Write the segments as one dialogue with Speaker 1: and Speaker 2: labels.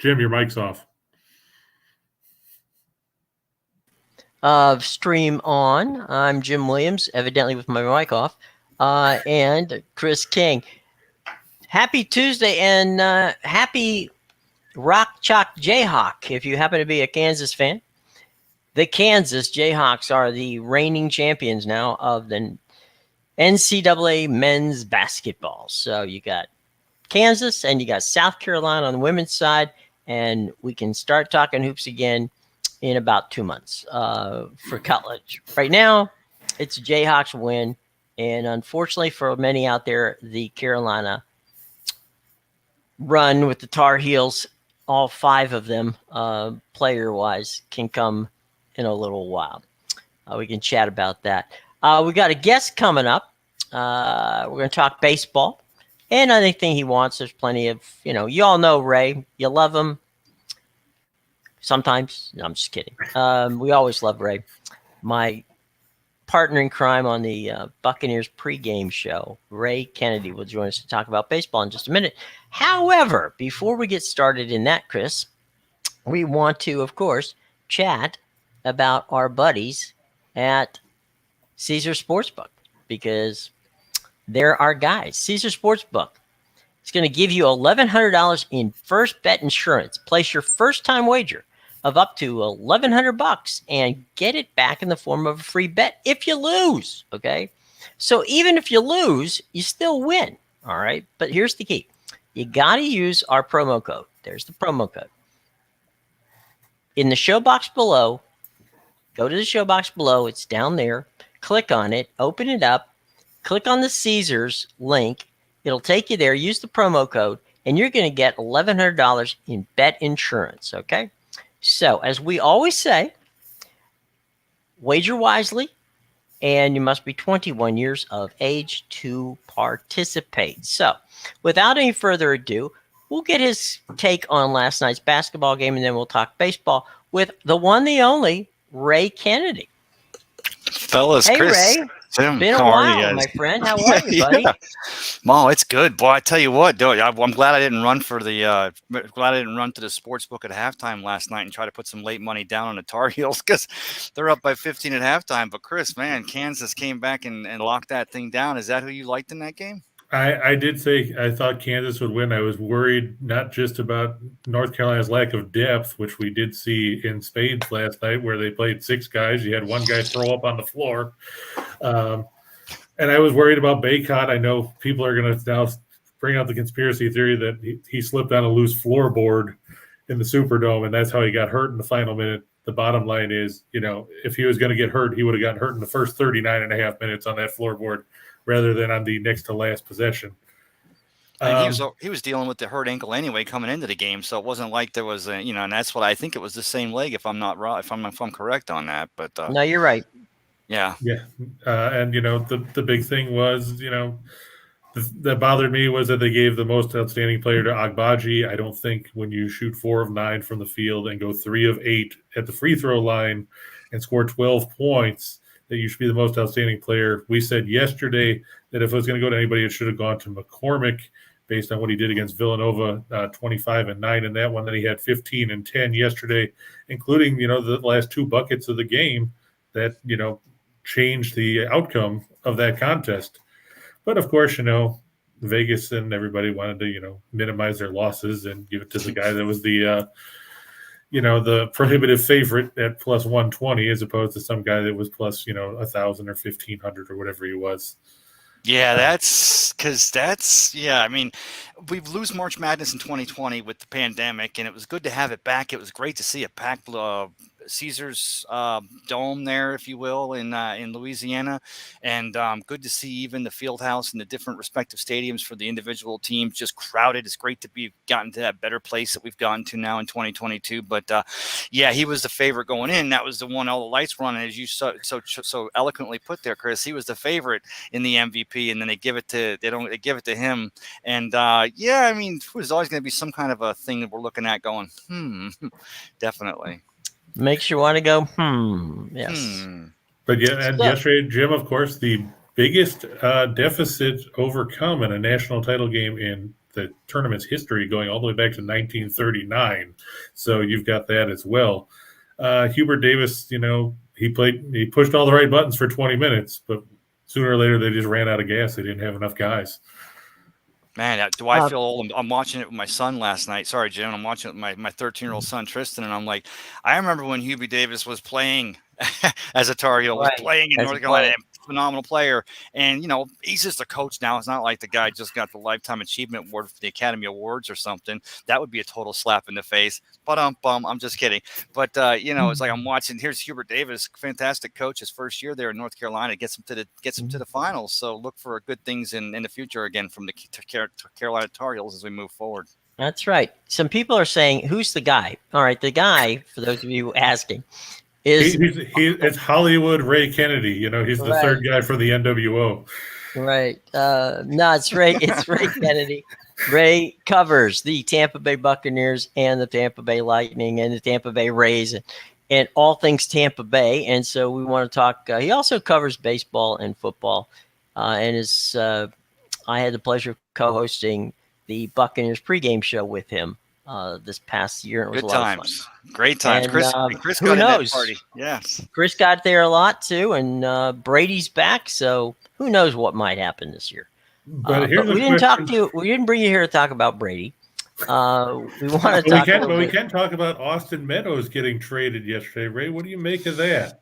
Speaker 1: Jim, your mic's off.
Speaker 2: Stream on. I'm Jim Williams, evidently with my mic off, and Chris King. Happy Tuesday and happy Rock Chalk Jayhawk if you happen to be a Kansas fan. The Kansas Jayhawks are the reigning champions now of the NCAA men's basketball. So you got Kansas and you got South Carolina on the women's side, and we can start talking hoops again in about 2 months for college. Right now, it's a Jayhawks win, and unfortunately for many out there, the Carolina run with the Tar Heels, all 5 of them, player-wise, can come in a little while. We can chat about that. We got a guest coming up. We're going to talk baseball, and anything he wants. There's plenty of, you all know Ray. You love him. Sometimes. No, I'm just kidding. We always love Ray. My partner in crime on the Buccaneers pregame show, Ray Kennedy, will join us to talk about baseball in just a minute. However, before we get started in that, Chris, we want to, of course, chat about our buddies at Caesar Sportsbook, because they're our guys. Caesar Sportsbook is going to give you $1,100 in first bet insurance. Place your first time wager of up to $1,100 and get it back in the form of a free bet if you lose. Okay, so even if you lose, you still win. All right, but here's the key: you got to use our promo code. There's the promo code in the show box below. Go to the show box below. It's down there. Click on it. Open it up. Click on the Caesars link. It'll take you there. Use the promo code, and you're going to get $1,100 in bet insurance. Okay. So, as we always say, wager wisely, and you must be 21 years of age to participate. So, without any further ado, we'll get his take on last night's basketball game, and then we'll talk baseball with the one, the only, Ray Kennedy.
Speaker 3: Fellas,
Speaker 2: hey,
Speaker 3: Chris.
Speaker 2: Ray.
Speaker 3: Tim,
Speaker 2: been a while, my friend. How are you, buddy?
Speaker 3: Yeah. Mo, it's good, boy. I tell you what, dude, I'm glad I didn't run for the glad I didn't run to the sports book at halftime last night and try to put some late money down on the Tar Heels because they're up by 15 at halftime. But Chris, man, Kansas came back and locked that thing down. Is that who you liked in that game?
Speaker 1: I did say I thought Kansas would win. I was worried not just about North Carolina's lack of depth, which we did see in spades last night, where they played 6 guys. You had one guy throw up on the floor. And I was worried about Baycott. I know people are going to now bring out the conspiracy theory that he slipped on a loose floorboard in the Superdome, and that's how he got hurt in the final minute. The bottom line is, if he was going to get hurt, he would have gotten hurt in the first 39 and a half minutes on that floorboard rather than on the next to last possession.
Speaker 3: He was dealing with the hurt ankle anyway coming into the game, so it wasn't like there was and that's what I think it was the same leg if I'm not wrong, if I'm correct on that. But
Speaker 2: no, you're right.
Speaker 3: Yeah.
Speaker 1: And the big thing was, that bothered me was that they gave the most outstanding player to Agbaji. I don't think when you shoot 4 of 9 from the field and go 3 of 8 at the free throw line and score 12 points, that you should be the most outstanding player. We said yesterday that if it was going to go to anybody, it should have gone to McCormick based on what he did against Villanova, 25 and 9 in that one. Then he had 15 and 10 yesterday, including, the last 2 buckets of the game that, changed the outcome of that contest. But of course, Vegas and everybody wanted to, minimize their losses and give it to the guy that was the, the prohibitive favorite at plus 120 as opposed to some guy that was plus, 1,000 or 1,500 or whatever he was.
Speaker 3: Yeah, I mean, we lose March Madness in 2020 with the pandemic, and it was good to have it back. It was great to see a packed Caesars dome there, if you will, in Louisiana, and good to see even the field house and the different respective stadiums for the individual teams just crowded. It's great to be gotten to that better place that we've gotten to now in 2022. But yeah, he was the favorite going in. That was the one all the lights were on, as you so eloquently put there, Chris. He was the favorite in the MVP, and then they give it to him. And yeah, I mean, there's always going to be some kind of a thing that we're looking at going, definitely.
Speaker 2: Makes you want to go, yes.
Speaker 1: But yeah, and yesterday, Jim, of course, the biggest deficit overcome in a national title game in the tournament's history going all the way back to 1939. So you've got that as well. Hubert Davis, he pushed all the right buttons for 20 minutes, but sooner or later they just ran out of gas. They didn't have enough guys.
Speaker 3: Man, do I feel old? I'm watching it with my son last night. Sorry, Jim. I'm watching it with my 13-year-old son, Tristan, and I'm like, I remember when Hubie Davis was playing as a Tar Heel, was playing in North Carolina, phenomenal player. And, he's just a coach now. It's not like the guy just got the Lifetime Achievement Award for the Academy Awards or something. That would be a total slap in the face. But I'm just kidding. But, it's like I'm watching. Here's Hubert Davis, fantastic coach, his first year there in North Carolina, gets him to the finals. So look for good things in the future again from the Carolina Tar Heels as we move forward.
Speaker 2: That's right. Some people are saying, who's the guy? All right, the guy, for those of you asking,
Speaker 1: it's Hollywood Ray Kennedy. He's the third guy for the NWO.
Speaker 2: Right. No, it's Ray. It's Ray Kennedy. Ray covers the Tampa Bay Buccaneers and the Tampa Bay Lightning and the Tampa Bay Rays and all things Tampa Bay. And so we want to talk. He also covers baseball and football, and is. I had the pleasure of co-hosting the Buccaneers pregame show with him this past year. It was
Speaker 3: Good
Speaker 2: a lot
Speaker 3: times.
Speaker 2: of fun.
Speaker 3: Great times.
Speaker 2: And,
Speaker 3: Chris
Speaker 2: who
Speaker 3: got
Speaker 2: knows?
Speaker 3: That party. Yes.
Speaker 2: Chris got there a lot too, and Brady's back. So who knows what might happen this year?
Speaker 1: But
Speaker 2: we didn't bring you here to talk about Brady. We want to talk.
Speaker 1: We can talk about Austin Meadows getting traded yesterday. Ray, what do you make of that?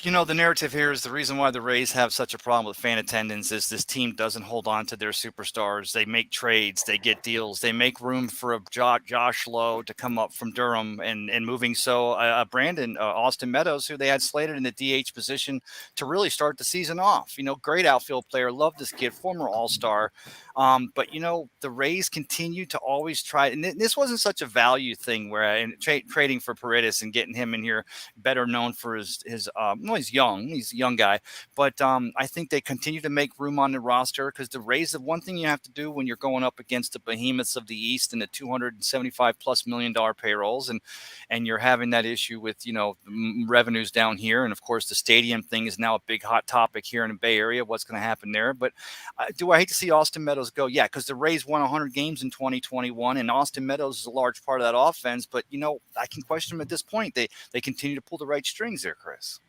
Speaker 3: The narrative here is the reason why the Rays have such a problem with fan attendance is this team doesn't hold on to their superstars. They make trades, they get deals, they make room for a Josh Lowe to come up from Durham and moving Austin Meadows, who they had slated in the DH position to really start the season off. Great outfield player, love this kid, former All-Star. But the Rays continue to always try, and this wasn't such a value thing where trading for Paredes and getting him in here, better known for his he's a young guy, but I think they continue to make room on the roster because the Rays, the one thing you have to do when you're going up against the behemoths of the East and the $275+ million payrolls, and you're having that issue with revenues down here, and of course the stadium thing is now a big hot topic here in the Bay Area. What's going to happen there? But do I hate to see Austin Meadows go? Yeah, because the Rays won 100 games in 2021, and Austin Meadows is a large part of that offense. But I can question them at this point. They continue to pull the right strings there, Chris.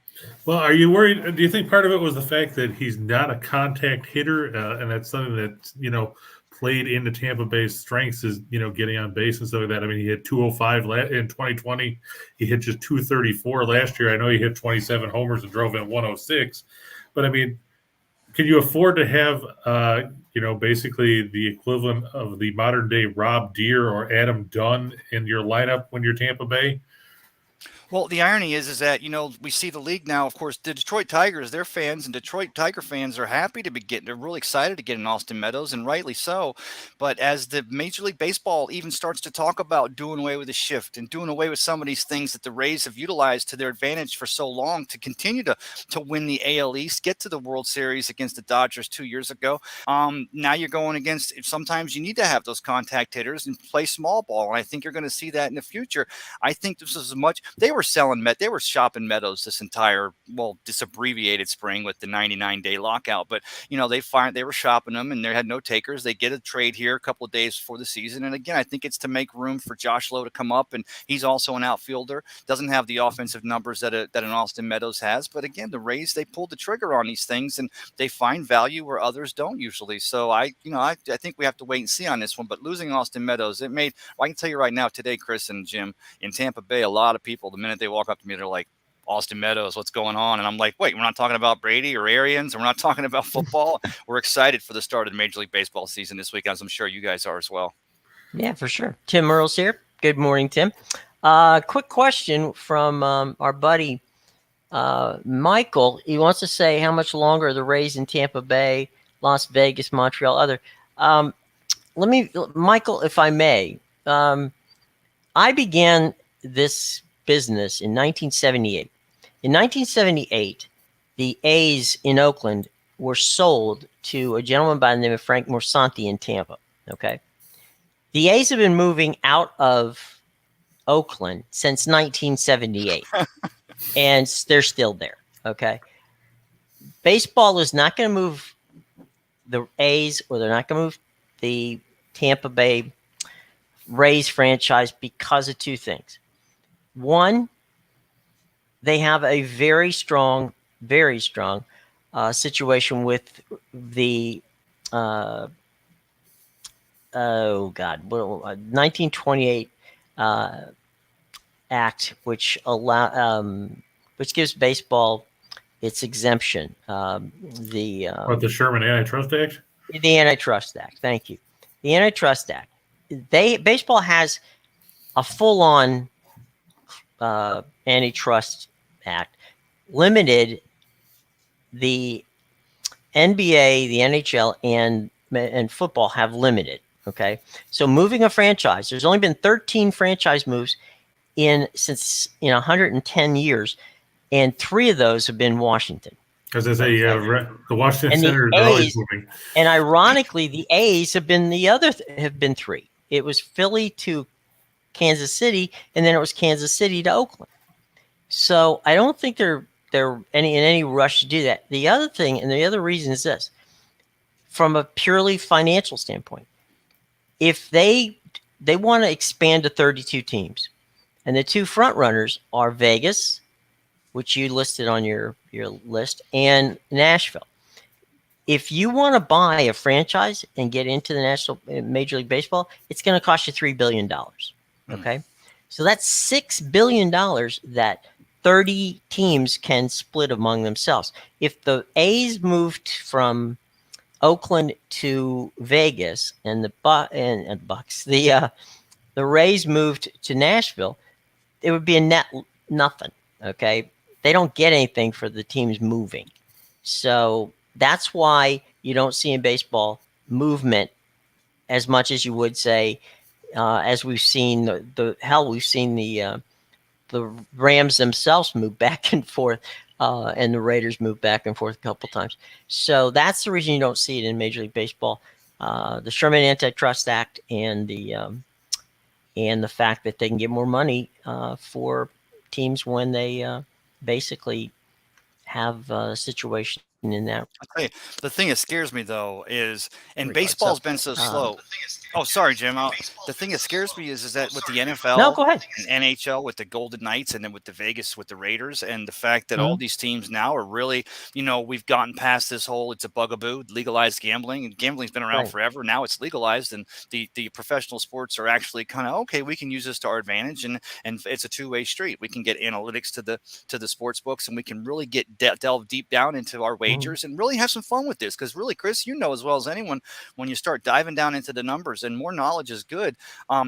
Speaker 1: Well, are you worried? Do you think part of it was the fact that he's not a contact hitter, and that's something that played into Tampa Bay's strengths is getting on base and stuff like that? I mean, he hit 205 in 2020. He hit just 234 last year. I know he hit 27 homers and drove in 106, but I mean, can you afford to have basically the equivalent of the modern day Rob Deere or Adam Dunn in your lineup when you're Tampa Bay?
Speaker 3: Well, the irony is that, we see the league now, of course, the Detroit Tigers, their fans and Detroit Tiger fans are happy to be they're really excited to get in Austin Meadows, and rightly so. But as the Major League Baseball even starts to talk about doing away with the shift and doing away with some of these things that the Rays have utilized to their advantage for so long to continue to win the AL East, get to the World Series against the Dodgers 2 years ago. Now you're going against, sometimes you need to have those contact hitters and play small ball. And I think you're going to see that in the future. I think this is they were shopping Meadows this abbreviated spring with the 99-day lockout, but they were shopping them and they had no takers. They get a trade here a couple of days before the season, and again, I think it's to make room for Josh Lowe to come up, and he's also an outfielder, doesn't have the offensive numbers that an Austin Meadows has, but again, the Rays, they pulled the trigger on these things and they find value where others don't usually. So I think we have to wait and see on this one, but losing Austin Meadows, I can tell you right now today, Chris and Jim, in Tampa Bay, a lot of people, the minute they walk up to me, they're like, Austin Meadows, what's going on? And I'm like, wait, we're not talking about Brady or Arians, and we're not talking about football. We're excited for the start of the Major League Baseball season this week, as I'm sure you guys are as well.
Speaker 2: Yeah, for sure. Tim Earls here. Good morning, Tim. Quick question from our buddy Michael. He wants to say how much longer the Rays in Tampa Bay, Las Vegas, Montreal, other. Michael, if I may, I began this business in 1978. In 1978, the A's in Oakland were sold to a gentleman by the name of Frank Morsanti in Tampa. Okay. The A's have been moving out of Oakland since 1978, and they're still there. Okay. Baseball is not going to move the A's, or they're not going to move the Tampa Bay Rays franchise because of two things. One, they have a very strong situation with the 1928 Act, which gives baseball its exemption.
Speaker 1: The Sherman Antitrust Act?
Speaker 2: The Antitrust Act. Thank you. The Antitrust Act. Baseball has a full-on Antitrust Act, limited the NBA, the NHL, and football have limited. Okay, so moving a franchise, there's only been 13 franchise moves since 110 years, and 3 of those have been Washington.
Speaker 1: Because they say the Washington
Speaker 2: And
Speaker 1: Senators are always moving.
Speaker 2: And ironically, the A's have been have been 3. It was Philly to Kansas City, and then it was Kansas City to Oakland. So I don't think they're in any rush to do that. The other thing, and the other reason is this: from a purely financial standpoint, if they want to expand to 32 teams, and the 2 front runners are Vegas, which you listed on your list, and Nashville. If you want to buy a franchise and get into the Major League Baseball, it's going to cost you $3 billion. Okay. So that's $6 billion that 30 teams can split among themselves. If the A's moved from Oakland to Vegas and the Bucks, the Rays moved to Nashville, it would be a net nothing. Okay. They don't get anything for the teams moving. So that's why you don't see in baseball movement as much as you would say, as we've seen we've seen the Rams themselves move back and forth, and the Raiders move back and forth a couple times. So that's the reason you don't see it in Major League Baseball. The Sherman Antitrust Act and the fact that they can get more money for teams when they basically have a situation in that.
Speaker 3: I'll tell you, the thing that scares me though is, and baseball's been so slow. Sorry, Jim. The thing that scares me is that with the NFL,
Speaker 2: no, go ahead.
Speaker 3: And NHL with the Golden Knights, and then with the Vegas with the Raiders, and the fact that all these teams now are really, we've gotten past this whole it's a bugaboo, legalized gambling, and gambling's been around forever. Now it's legalized, and the professional sports are actually kind of okay. We can use this to our advantage, and it's a two-way street. We can get analytics to the sports books, and we can really get delve deep down into our wagers and really have some fun with this. Because really, Chris, as well as anyone, when you start diving down into the numbers, and more knowledge is good,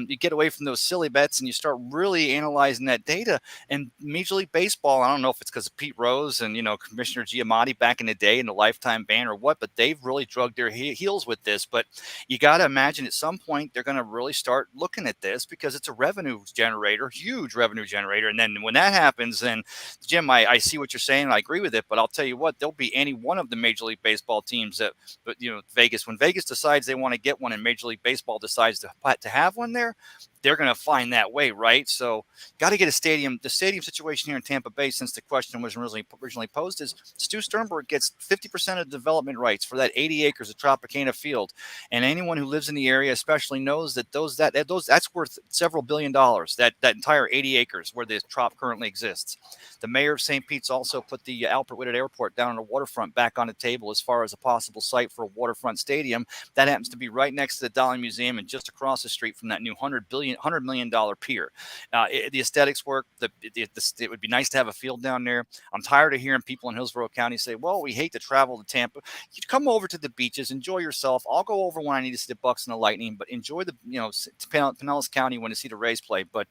Speaker 3: you get away from those silly bets and you start really analyzing that data. And Major League Baseball, I don't know if it's because of Pete Rose and Commissioner Giamatti back in the day and the lifetime ban or what, but they've really drugged their heels with this. But you got to imagine at some point they're going to really start looking at this, because it's a revenue generator, huge revenue generator. And then when that happens, then Jim, I see what you're saying, and I agree with it, but I'll tell you what, there'll be any one of the Major League Baseball teams that, Vegas, when Vegas decides they want to get one and Major League Baseball decides to have one there, they're going to find that way, right? So got to get a stadium. The stadium situation here in Tampa Bay, since the question was originally posed, is Stu Sternberg gets 50% of the development rights for that 80 acres of Tropicana Field. And anyone who lives in the area especially knows that that's worth several $1 billion, that entire 80 acres where the Trop currently exists. The mayor of St. Pete's also put the Albert Whitted Airport down on the waterfront back on the table as far as a possible site for a waterfront stadium. That happens to be right next to the Dolly Museum and just across the street from that new $100 million pier. The aesthetics work. It would be nice to have a field down there. I'm tired of hearing people in Hillsborough County say, well, we hate to travel to Tampa. You come over to the beaches, enjoy yourself. I'll go over when I need to see the Bucks and the Lightning, but enjoy Pinellas County when to see the Rays play. But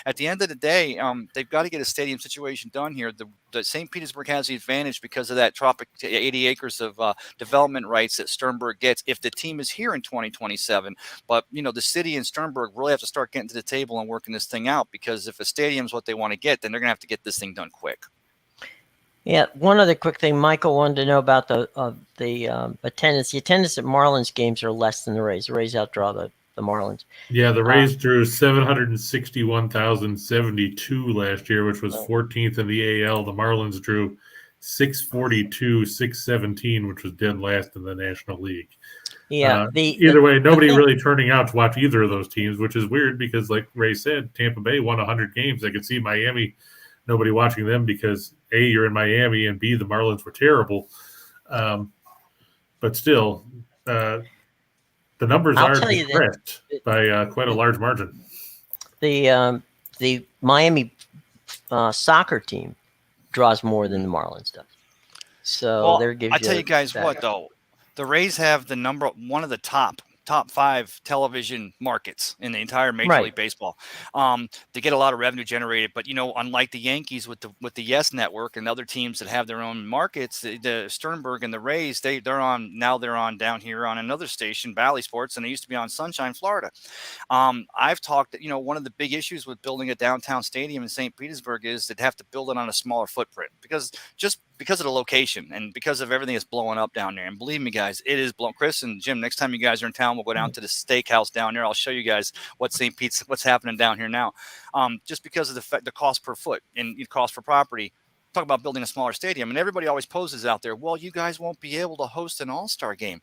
Speaker 3: at the end of the day, they've got to get a stadium situation done here. The St. Petersburg has the advantage because of that 80 acres of development rights that Sternberg gets if the team is here in 2027. But, the city and Sternberg really have to start getting to the table and working this thing out, because if a stadium is what they want to get, then they're going to have to get this thing done quick.
Speaker 2: Yeah, one other quick thing Michael wanted to know about the attendance. The attendance at Marlins games are less than the Rays. The Rays outdraw the Marlins.
Speaker 1: Yeah, the Rays drew 761,072 last year, which was 14th in the AL. The Marlins drew 642,617, which was dead last in the National League.
Speaker 2: Yeah.
Speaker 1: Either way, nobody
Speaker 2: thing,
Speaker 1: really turning out to watch either of those teams, which is weird because, like Ray said, Tampa Bay won 100 games. I could see Miami, nobody watching them because A, you're in Miami, and B, the Marlins were terrible. But still, the numbers
Speaker 2: I'll
Speaker 1: are
Speaker 2: tell you that
Speaker 1: depressed by quite a large margin.
Speaker 2: the Miami soccer team draws more than the Marlins does. So
Speaker 3: Well,
Speaker 2: there gives
Speaker 3: I tell you guys
Speaker 2: that.
Speaker 3: what, though, the Rays have one of the top 5 television markets in the entire Major League Baseball. They get a lot of revenue generated, but unlike the Yankees with the Yes Network and other teams that have their own markets, the Sternberg and the Rays, they're on down here on another station, Bally Sports, and they used to be on Sunshine, Florida. I've talked that one of the big issues with building a downtown stadium in St. Petersburg is they'd have to build it on a smaller footprint because of the location and because of everything that's blowing up down there. And believe me, guys, it is blowing. Chris and Jim, next time you guys are in town, we'll go down to the steakhouse down there. I'll show you guys what's happening down here now. Just because of the cost per foot and cost per property. Talk about building a smaller stadium, and everybody always poses out there, well, you guys won't be able to host an all-star game.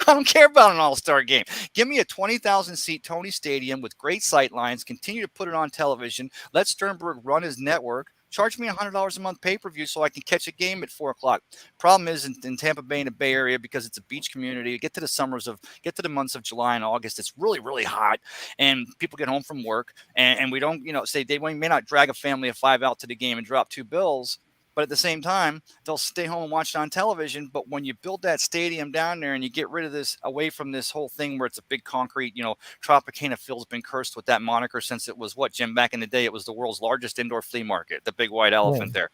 Speaker 3: I don't care about an all-star game. Give me a 20,000-seat Tony Stadium with great sight lines. Continue to put it on television. Let Sternberg run his network. Charge me $100 a month pay-per-view so I can catch a game at 4 o'clock. Problem is in Tampa Bay and the Bay Area, because it's a beach community, get to the months of July and August, it's really, really hot, and people get home from work, and we don't, say they may not drag a family of 5 out to the game and drop $2, but at the same time, they'll stay home and watch it on television. But when you build that stadium down there and you get rid of this, away from this whole thing where it's a big concrete, Tropicana Field's been cursed with that moniker since it was Jim, back in the day, it was the world's largest indoor flea market, the big white elephant there.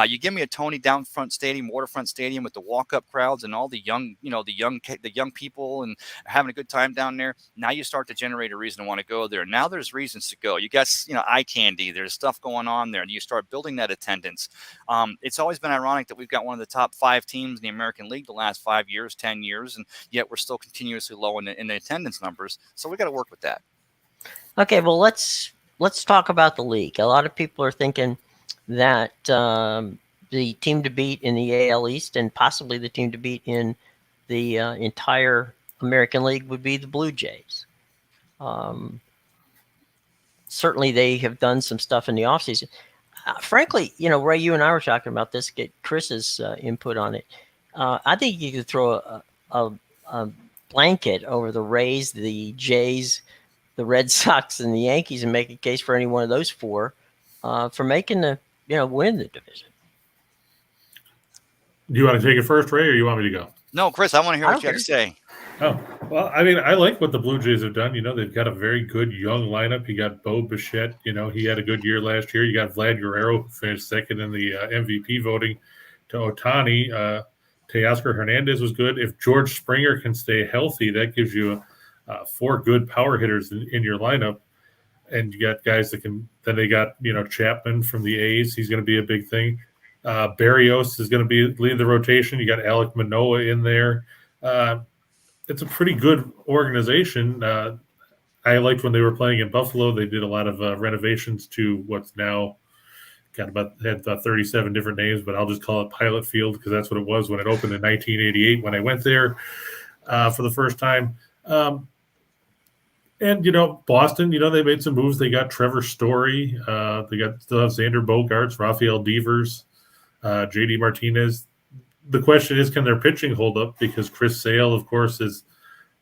Speaker 3: You give me a Tony down front stadium, waterfront stadium with the walk-up crowds and all the young, the young people and having a good time down there. Now you start to generate a reason to want to go there. Now there's reasons to go. You got, eye candy. There's stuff going on there, and you start building that attendance. It's always been ironic that we've got one of the top 5 teams in the American League the last 5 years, 10 years, and yet we're still continuously low in the attendance numbers. So we got to work with that.
Speaker 2: Okay, well, let's talk about the league. A lot of people are thinking that the team to beat in the AL East and possibly the team to beat in the entire American League would be the Blue Jays. Certainly, they have done some stuff in the offseason. Frankly, Ray, you and I were talking about this, get Chris's input on it. I think you could throw a blanket over the Rays, the Jays, the Red Sox, and the Yankees and make a case for any one of those 4 for making win the division.
Speaker 1: Do you want to take it first, Ray, or you want me to go?
Speaker 3: No, Chris, I want to hear what you have to say.
Speaker 1: Oh, well, I mean, I like what the Blue Jays have done. They've got a very good young lineup. You got Bo Bichette. He had a good year last year. You got Vlad Guerrero, who finished second in the MVP voting to Ohtani. Teoscar Hernandez was good. If George Springer can stay healthy, that gives you 4 good power hitters in your lineup. And you got guys that can – then they got, Chapman from the A's. He's going to be a big thing. Barrios is going to lead the rotation. You got Alek Manoah in there. It's a pretty good organization. I liked when they were playing in Buffalo. They did a lot of renovations to what's now had 37 different names, but I'll just call it Pilot Field because that's what it was when it opened in 1988 when I went there for the first time. And, Boston, they made some moves. They got Trevor Story. They still have Xander Bogaerts, Rafael Devers, J.D. Martinez. The question is, can their pitching hold up? Because Chris Sale, of course, has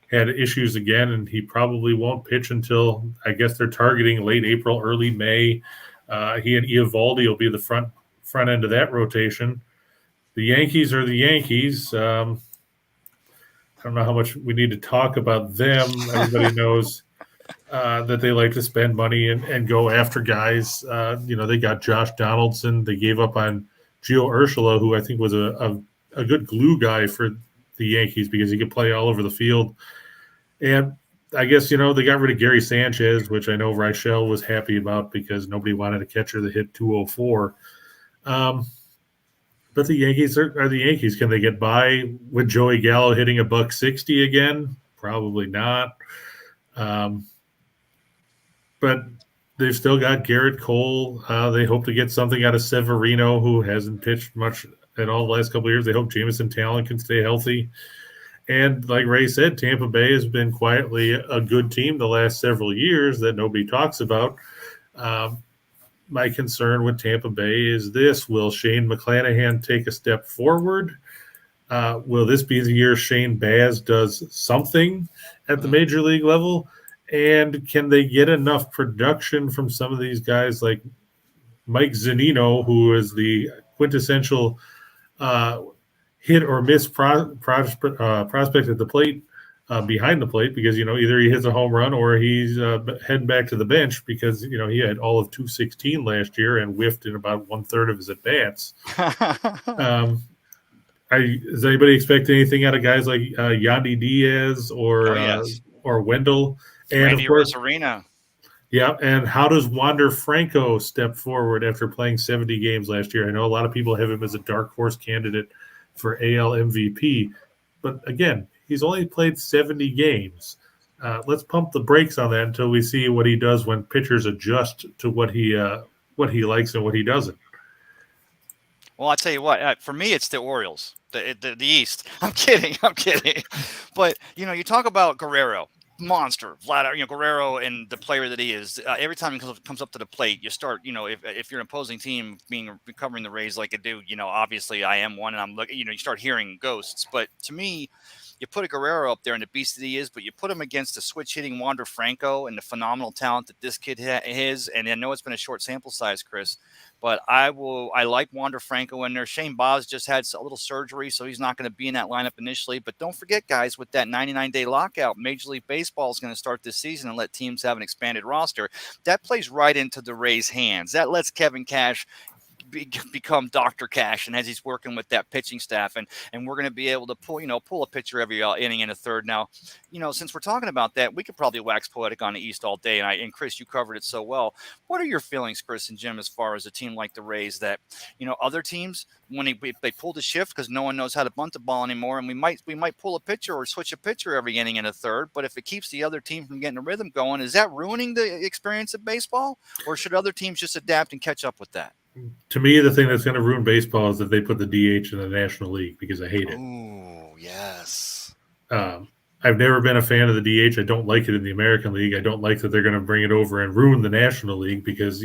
Speaker 1: had issues again, and he probably won't pitch until, I guess they're targeting late April, early May. He and Eovaldi will be the front end of that rotation. The Yankees are the Yankees. I don't know how much we need to talk about them. Everybody knows that they like to spend money and go after guys. They got Josh Donaldson. They gave up on Gio Urshela, who I think was a good glue guy for the Yankees because he could play all over the field. And I guess, they got rid of Gary Sanchez, which I know Reichel was happy about because nobody wanted a catcher that hit 204. But the Yankees are the Yankees. Can they get by with Joey Gallo hitting $160 again? Probably not. But they've still got Garrett Cole. They hope to get something out of Severino, who hasn't pitched much at all the last couple of years. They hope Jameson Talon can stay healthy. And like Ray said, Tampa Bay has been quietly a good team the last several years that nobody talks about. My concern with Tampa Bay is this: will Shane McClanahan take a step forward? Will this be the year Shane Baz does something at the major league level? And can they get enough production from some of these guys like Mike Zunino, who is the quintessential hit or miss prospect at the plate, behind the plate, because either he hits a home run or he's heading back to the bench because he had all of 216 last year and whiffed in about 1/3 of his at bats. Does anybody expect anything out of guys like Yandy Diaz or Wendell? And
Speaker 3: Randy
Speaker 1: of course,
Speaker 3: Arozarena.
Speaker 1: yeah. And how does Wander Franco step forward after playing 70 games last year? I know a lot of people have him as a dark horse candidate for AL MVP, but again, he's only played 70 games. Let's pump the brakes on that until we see what he does when pitchers adjust to what he likes and what he doesn't.
Speaker 3: Well, I'll tell you what. For me, it's the Orioles, the East. I'm kidding. But you talk about Guerrero, monster, Guerrero, and the player that he is. Every time he comes up to the plate, you start. If you're an opposing team covering the Rays like I do, obviously I am one, and I'm looking. You start hearing ghosts. But to me, you put a Guerrero up there and the beast that he is, but you put him against the switch hitting Wander Franco and the phenomenal talent that this kid has. And I know it's been a short sample size, Chris, but I like Wander Franco in there. Shane Baz just had a little surgery, so he's not going to be in that lineup initially. But don't forget, guys, with that 99-day lockout, Major League Baseball is going to start this season and let teams have an expanded roster. That plays right into the Rays' hands. That lets Kevin Cash become Dr. Cash, and as he's working with that pitching staff, and we're going to be able to pull a pitcher every inning in a third. Now, since we're talking about that, we could probably wax poetic on the East all day, and Chris, you covered it so well. What are your feelings, Chris and Jim, as far as a team like the Rays that other teams, when they pull the shift because no one knows how to bunt the ball anymore, and we might pull a pitcher or switch a pitcher every inning in a third, but if it keeps the other team from getting a rhythm going, is that ruining the experience of baseball, or should other teams just adapt and catch up with that?
Speaker 1: To me, the thing that's going to ruin baseball is that they put the DH in the National League, because I hate it.
Speaker 3: Oh, yes.
Speaker 1: I've never been a fan of the DH. I don't like it in the American League. I don't like that they're going to bring it over and ruin the National League, because,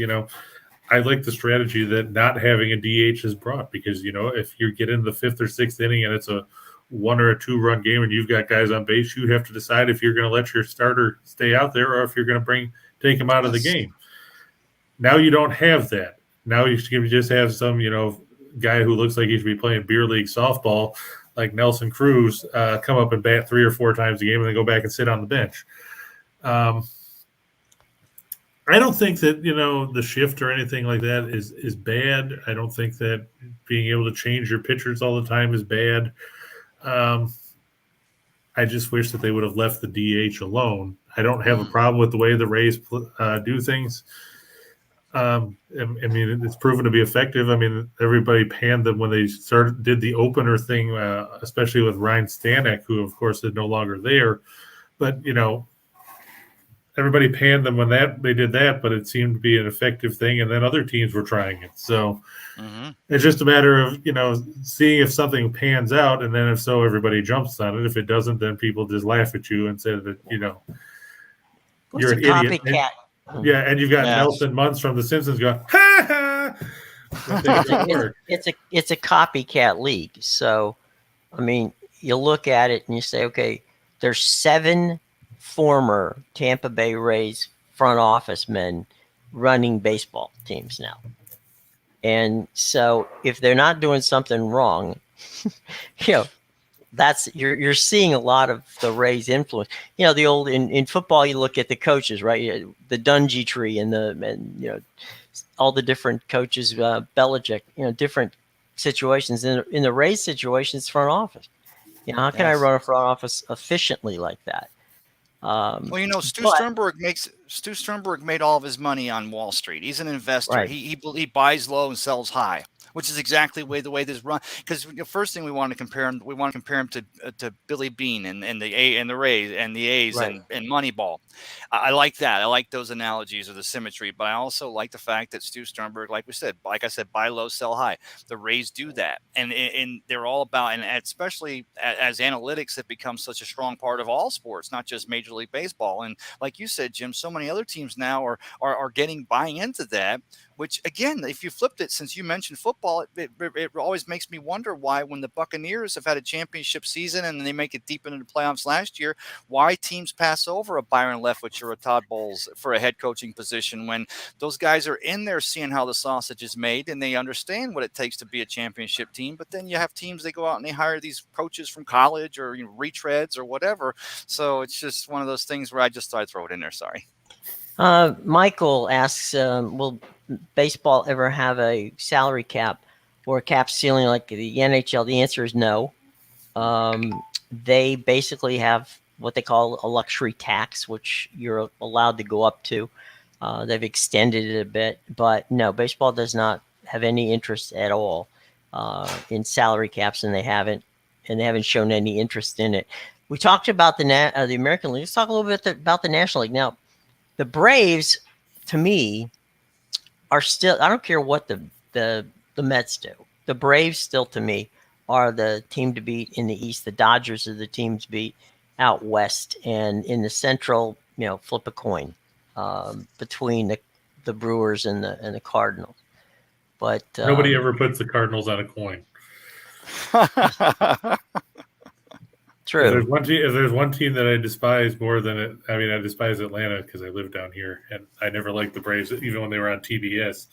Speaker 1: I like the strategy that not having a DH has brought, because, if you get in the 5th or 6th inning and it's a 1 or a 2-run game and you've got guys on base, you have to decide if you're going to let your starter stay out there or if you're going to take him out of the game. Now you don't have that. Now you just have some, guy who looks like he should be playing beer league softball, like Nelson Cruz, come up and bat 3 or 4 times a game and then go back and sit on the bench. I don't think that, the shift or anything like that is bad. I don't think that being able to change your pitchers all the time is bad. I just wish that they would have left the DH alone. I don't have a problem with the way the Rays do things. I mean, it's proven to be effective. I mean, everybody panned them when they did the opener thing, especially with Ryan Stanek, who, of course, is no longer there. But, everybody panned them when they did that, but it seemed to be an effective thing, and then other teams were trying it. So it's just a matter of, seeing if something pans out, and then if so, everybody jumps on it. If it doesn't, then people just laugh at you and say that, you're an idiot.
Speaker 2: Copycat.
Speaker 1: Yeah, and you've got Nelson Muntz from The Simpsons going, ha ha.
Speaker 2: It's a copycat league. So, I mean, you look at it and you say, okay, there's 7 former Tampa Bay Rays front office men running baseball teams now. And so if they're not doing something wrong, that's you're seeing a lot of the Rays influence. The old in football, you look at the coaches, right? The Dungy tree and all the different coaches, Belichick, different situations. In the Rays situation, it's front office. How can I run a front office efficiently like that?
Speaker 3: Stu Sternberg made all of his money on Wall Street. He's an investor.
Speaker 2: Right.
Speaker 3: He buys low and sells high. which is exactly the way this run. Because the first thing we want to compare him, to Billy Bean and the Rays and the A's
Speaker 2: Right.
Speaker 3: and Moneyball. I like that. I like those analogies or the symmetry, but I also like the fact that Stu Sternberg, like I said, buy low, sell high. The Rays do that, and they're all about, and especially as analytics have become such a strong part of all sports, not just Major League Baseball. And like you said, Jim, so many other teams now are buying into that. Which again, if you flipped it, since you mentioned football, it always makes me wonder why, when the Buccaneers have had a championship season and they make it deep into the playoffs last year, why teams pass over a Byron Leftwich or a Todd Bowles for a head coaching position when those guys are in there seeing how the sausage is made and they understand what it takes to be a championship team. But then you have teams, they go out and they hire these coaches from college or retreads or whatever. So it's just one of those things where I just thought I'd throw it in there. Sorry.
Speaker 2: Michael asks, will baseball ever have a salary cap or a cap ceiling like the NHL? The answer is no. They basically have what they call a luxury tax, which you're allowed to go up to. They've extended it a bit, but no, baseball does not have any interest at all in salary caps, and they haven't shown any interest in it. We talked about the American League. Let's talk a little bit about the National League. Now, the Braves, to me, are still, I don't care what the Mets do. The Braves still, to me, are the team to beat in the East. The Dodgers are the team to beat out West. And in the Central, flip a coin between the Brewers and the Cardinals. But
Speaker 1: nobody ever puts the Cardinals on a coin.
Speaker 2: True.
Speaker 1: If there's one team that I despise more than it, I mean, I despise Atlanta because I live down here, and I never liked the Braves, even when they were on TBS.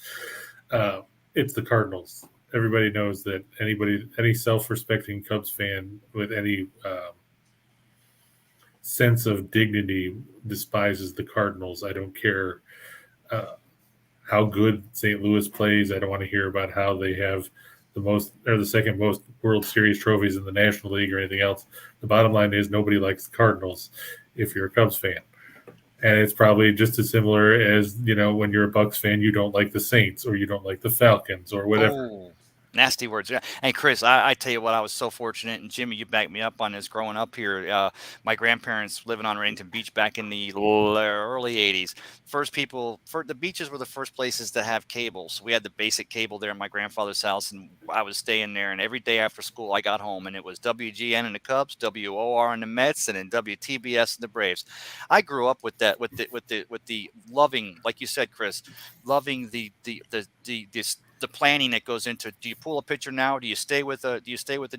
Speaker 1: It's the Cardinals. Everybody knows that any self-respecting Cubs fan with any sense of dignity despises the Cardinals. I don't care how good St. Louis plays. I don't want to hear about how they have the second most World Series trophies in the National League or anything else. The bottom line is nobody likes the Cardinals if you're a Cubs fan. And it's probably just as similar as, when you're a Bucks fan, you don't like the Saints or you don't like the Falcons or whatever.
Speaker 3: Oh, nasty words. Yeah. And Chris, I tell you what, I was so fortunate, and Jimmy, you backed me up on this. Growing up here, my grandparents living on Reddington Beach back in the early 80s. The beaches were the first places to have cable. So we had the basic cable there in my grandfather's house, and I was staying there. And every day after school, I got home, and it was WGN and the Cubs, WOR and the Mets, and then WTBS and the Braves. I grew up with that, with the loving, like you said, Chris, loving the planning that goes into, do you pull a pitcher now? Do you stay with the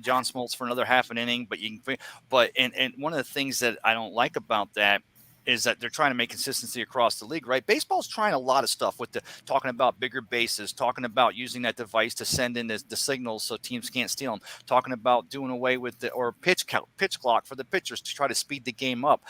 Speaker 3: John Smoltz for another half an inning? And one of the things that I don't like about that is that they're trying to make consistency across the league, right? Baseball's trying a lot of stuff with talking about bigger bases, talking about using that device to send in the signals so teams can't steal them, talking about doing away with pitch clock for the pitchers to try to speed the game up.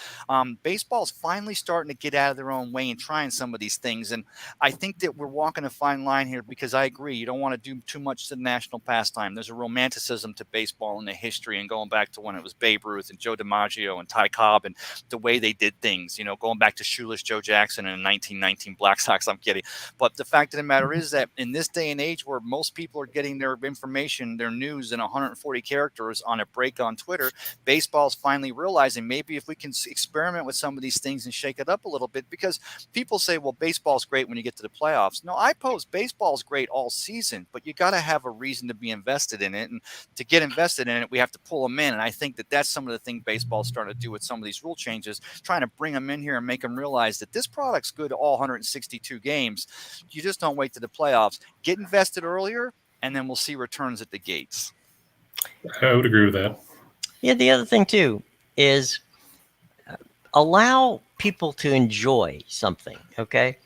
Speaker 3: Baseball's finally starting to get out of their own way and trying some of these things. And I think that we're walking a fine line here, because I agree, you don't want to do too much to the national pastime. There's a romanticism to baseball in the history, and going back to when it was Babe Ruth and Joe DiMaggio and Ty Cobb and the way they did things. Going back to shoeless Joe Jackson and 1919 Black Sox. I'm kidding. But the fact of the matter is that in this day and age where most people are getting their information, their news in 140 characters on a break on Twitter, baseball's finally realizing maybe if we can experiment with some of these things and shake it up a little bit, because people say, well, baseball's great when you get to the playoffs. No, I pose baseball's great all season, but you got to have a reason to be invested in it. And to get invested in it, we have to pull them in. And I think that that's some of the things baseball's starting to do with some of these rule changes, trying to bring them in here and make them realize that this product's good all 162 games. You just don't wait to the playoffs. Get invested earlier, and then we'll see returns at the gates.
Speaker 1: I would agree with that.
Speaker 2: Yeah, the other thing, too, is allow people to enjoy something, okay?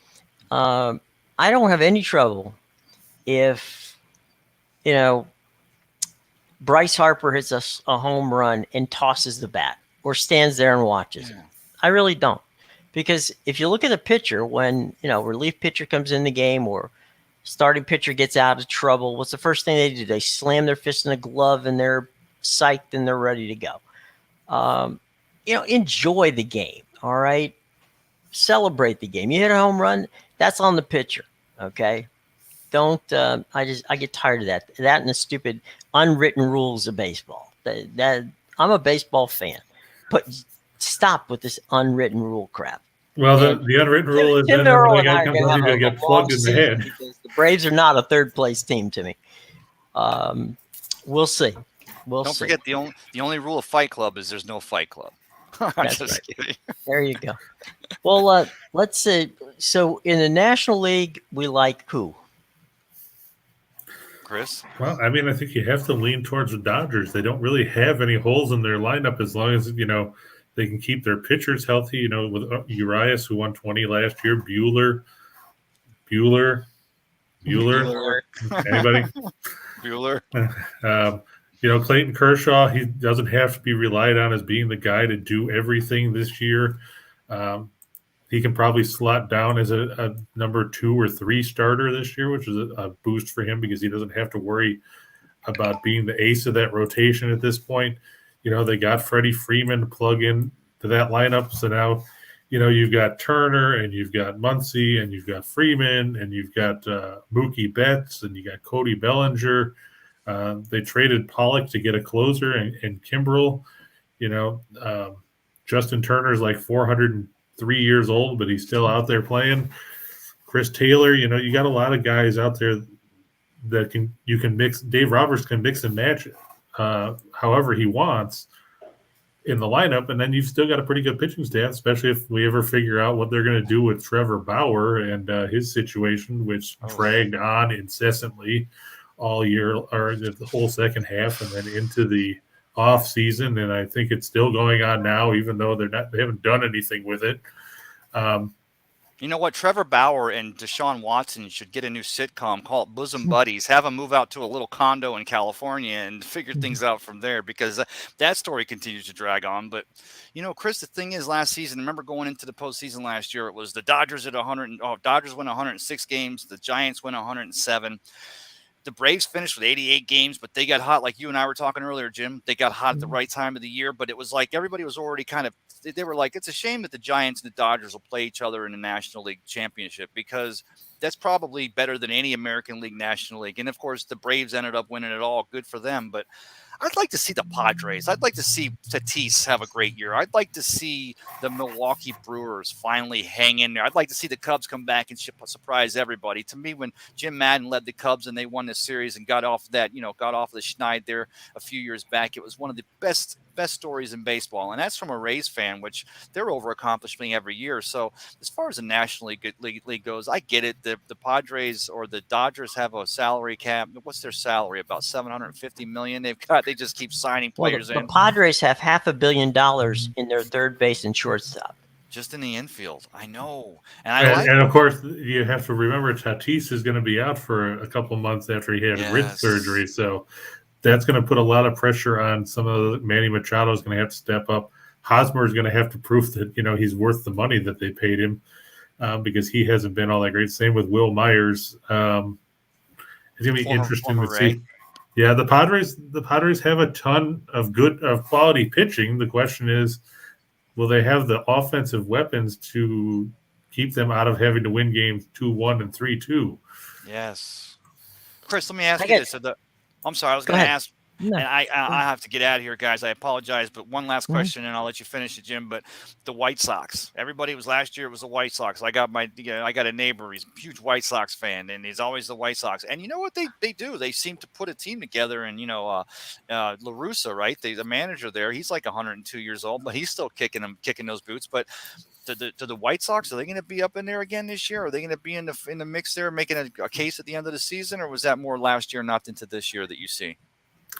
Speaker 2: I don't have any trouble if, Bryce Harper hits a home run and tosses the bat or stands there and watches it. I really don't. Because if you look at a pitcher, when, relief pitcher comes in the game or starting pitcher gets out of trouble, what's the first thing they do? They slam their fist in the glove and they're psyched and they're ready to go. Enjoy the game, all right? Celebrate the game. You hit a home run, that's on the pitcher, okay? Don't. I get tired of that. That and the stupid unwritten rules of baseball. That I'm a baseball fan, but stop with this unwritten rule crap.
Speaker 1: Well,
Speaker 2: And
Speaker 1: the unwritten rule is
Speaker 2: Tim
Speaker 1: then when
Speaker 2: Merrill
Speaker 1: the
Speaker 2: and I
Speaker 1: guy
Speaker 2: are
Speaker 1: comes
Speaker 2: going to
Speaker 1: up,
Speaker 2: have
Speaker 1: he's going to
Speaker 2: a
Speaker 1: get
Speaker 2: long
Speaker 1: plugged in the
Speaker 2: season
Speaker 1: head.
Speaker 2: because the Braves are not a third place team to me. We'll see.
Speaker 3: Don't forget the only rule of Fight Club is there's no Fight Club.
Speaker 2: That's right. Kidding. There you go. Well, let's see. So in the National League, we like who?
Speaker 3: Chris?
Speaker 1: Well, I mean, I think you have to lean towards the Dodgers. They don't really have any holes in their lineup as long as, they can keep their pitchers healthy, with Urias, who won 20 last year, Bueller. Anybody?
Speaker 3: Bueller.
Speaker 1: Clayton Kershaw, he doesn't have to be relied on as being the guy to do everything this year. He can probably slot down as a number 2 or 3 starter this year, which is a boost for him because he doesn't have to worry about being the ace of that rotation at this point. They got Freddie Freeman to plug in to that lineup. So now, you've got Turner and you've got Muncy and you've got Freeman and you've got Mookie Betts and you got Cody Bellinger. They traded Pollock to get a closer and Kimbrel. Justin Turner's like 403 years old, but he's still out there playing. Chris Taylor, you got a lot of guys out there that you can mix. Dave Roberts can mix and match however he wants in the lineup, and then you've still got a pretty good pitching staff, especially if we ever figure out what they're going to do with Trevor Bauer and his situation, which dragged on incessantly all year or the whole second half and then into the off season. And I think it's still going on now, even though they haven't done anything with it.
Speaker 3: You know what? Trevor Bauer and Deshaun Watson should get a new sitcom called Bosom Buddies. Have them move out to a little condo in California and figure things out from there because that story continues to drag on. But, Chris, the thing is last season, remember going into the postseason last year, it was the Dodgers at Dodgers win 106 games. The Giants win 107. The Braves finished with 88 games, but they got hot like you and I were talking earlier, Jim. They got hot at the right time of the year, but it was like everybody was already they were like, it's a shame that the Giants and the Dodgers will play each other in the National League Championship because that's probably better than any American League National League. And, of course, the Braves ended up winning it all. Good for them. But I'd like to see the Padres. I'd like to see Tatis have a great year. I'd like to see the Milwaukee Brewers finally hang in there. I'd like to see the Cubs come back and surprise everybody. To me, when Jim Madden led the Cubs and they won this series and got off the schneid there a few years back, it was one of the best stories in baseball. And that's from a Rays fan, which they're over-accomplishing every year. So as far as the National League goes, I get it. The Padres or the Dodgers have a salary cap. What's their salary? About $750 million. They just keep signing players in.
Speaker 2: The Padres have $500 million in their third base and shortstop.
Speaker 3: Just in the infield. I know.
Speaker 1: And of course, you have to remember Tatis is going to be out for a couple months after he had wrist surgery. So that's going to put a lot of pressure on some of the Manny Machado is going to have to step up. Hosmer is going to have to prove that, he's worth the money that they paid him because he hasn't been all that great. Same with Will Myers. It's going to be interesting to see. Yeah, the Padres have a ton of quality pitching. The question is, will they have the offensive weapons to keep them out of having to win games 2-1 and 3-2?
Speaker 3: Yes. Chris, let me ask you this. I'm sorry, I was going to ask, and I have to get out of here, guys. I apologize, but one last question, and I'll let you finish it, Jim. But the White Sox, last year it was the White Sox. I got a neighbor. He's a huge White Sox fan, and he's always the White Sox. And you know what they do? They seem to put a team together. And La Russa, right? The manager there, he's like 102 years old, but he's still kicking those boots. But to the White Sox, are they going to be up in there again this year? Are they going to be in the mix there, making a case at the end of the season, or was that more last year, not into this year that you see?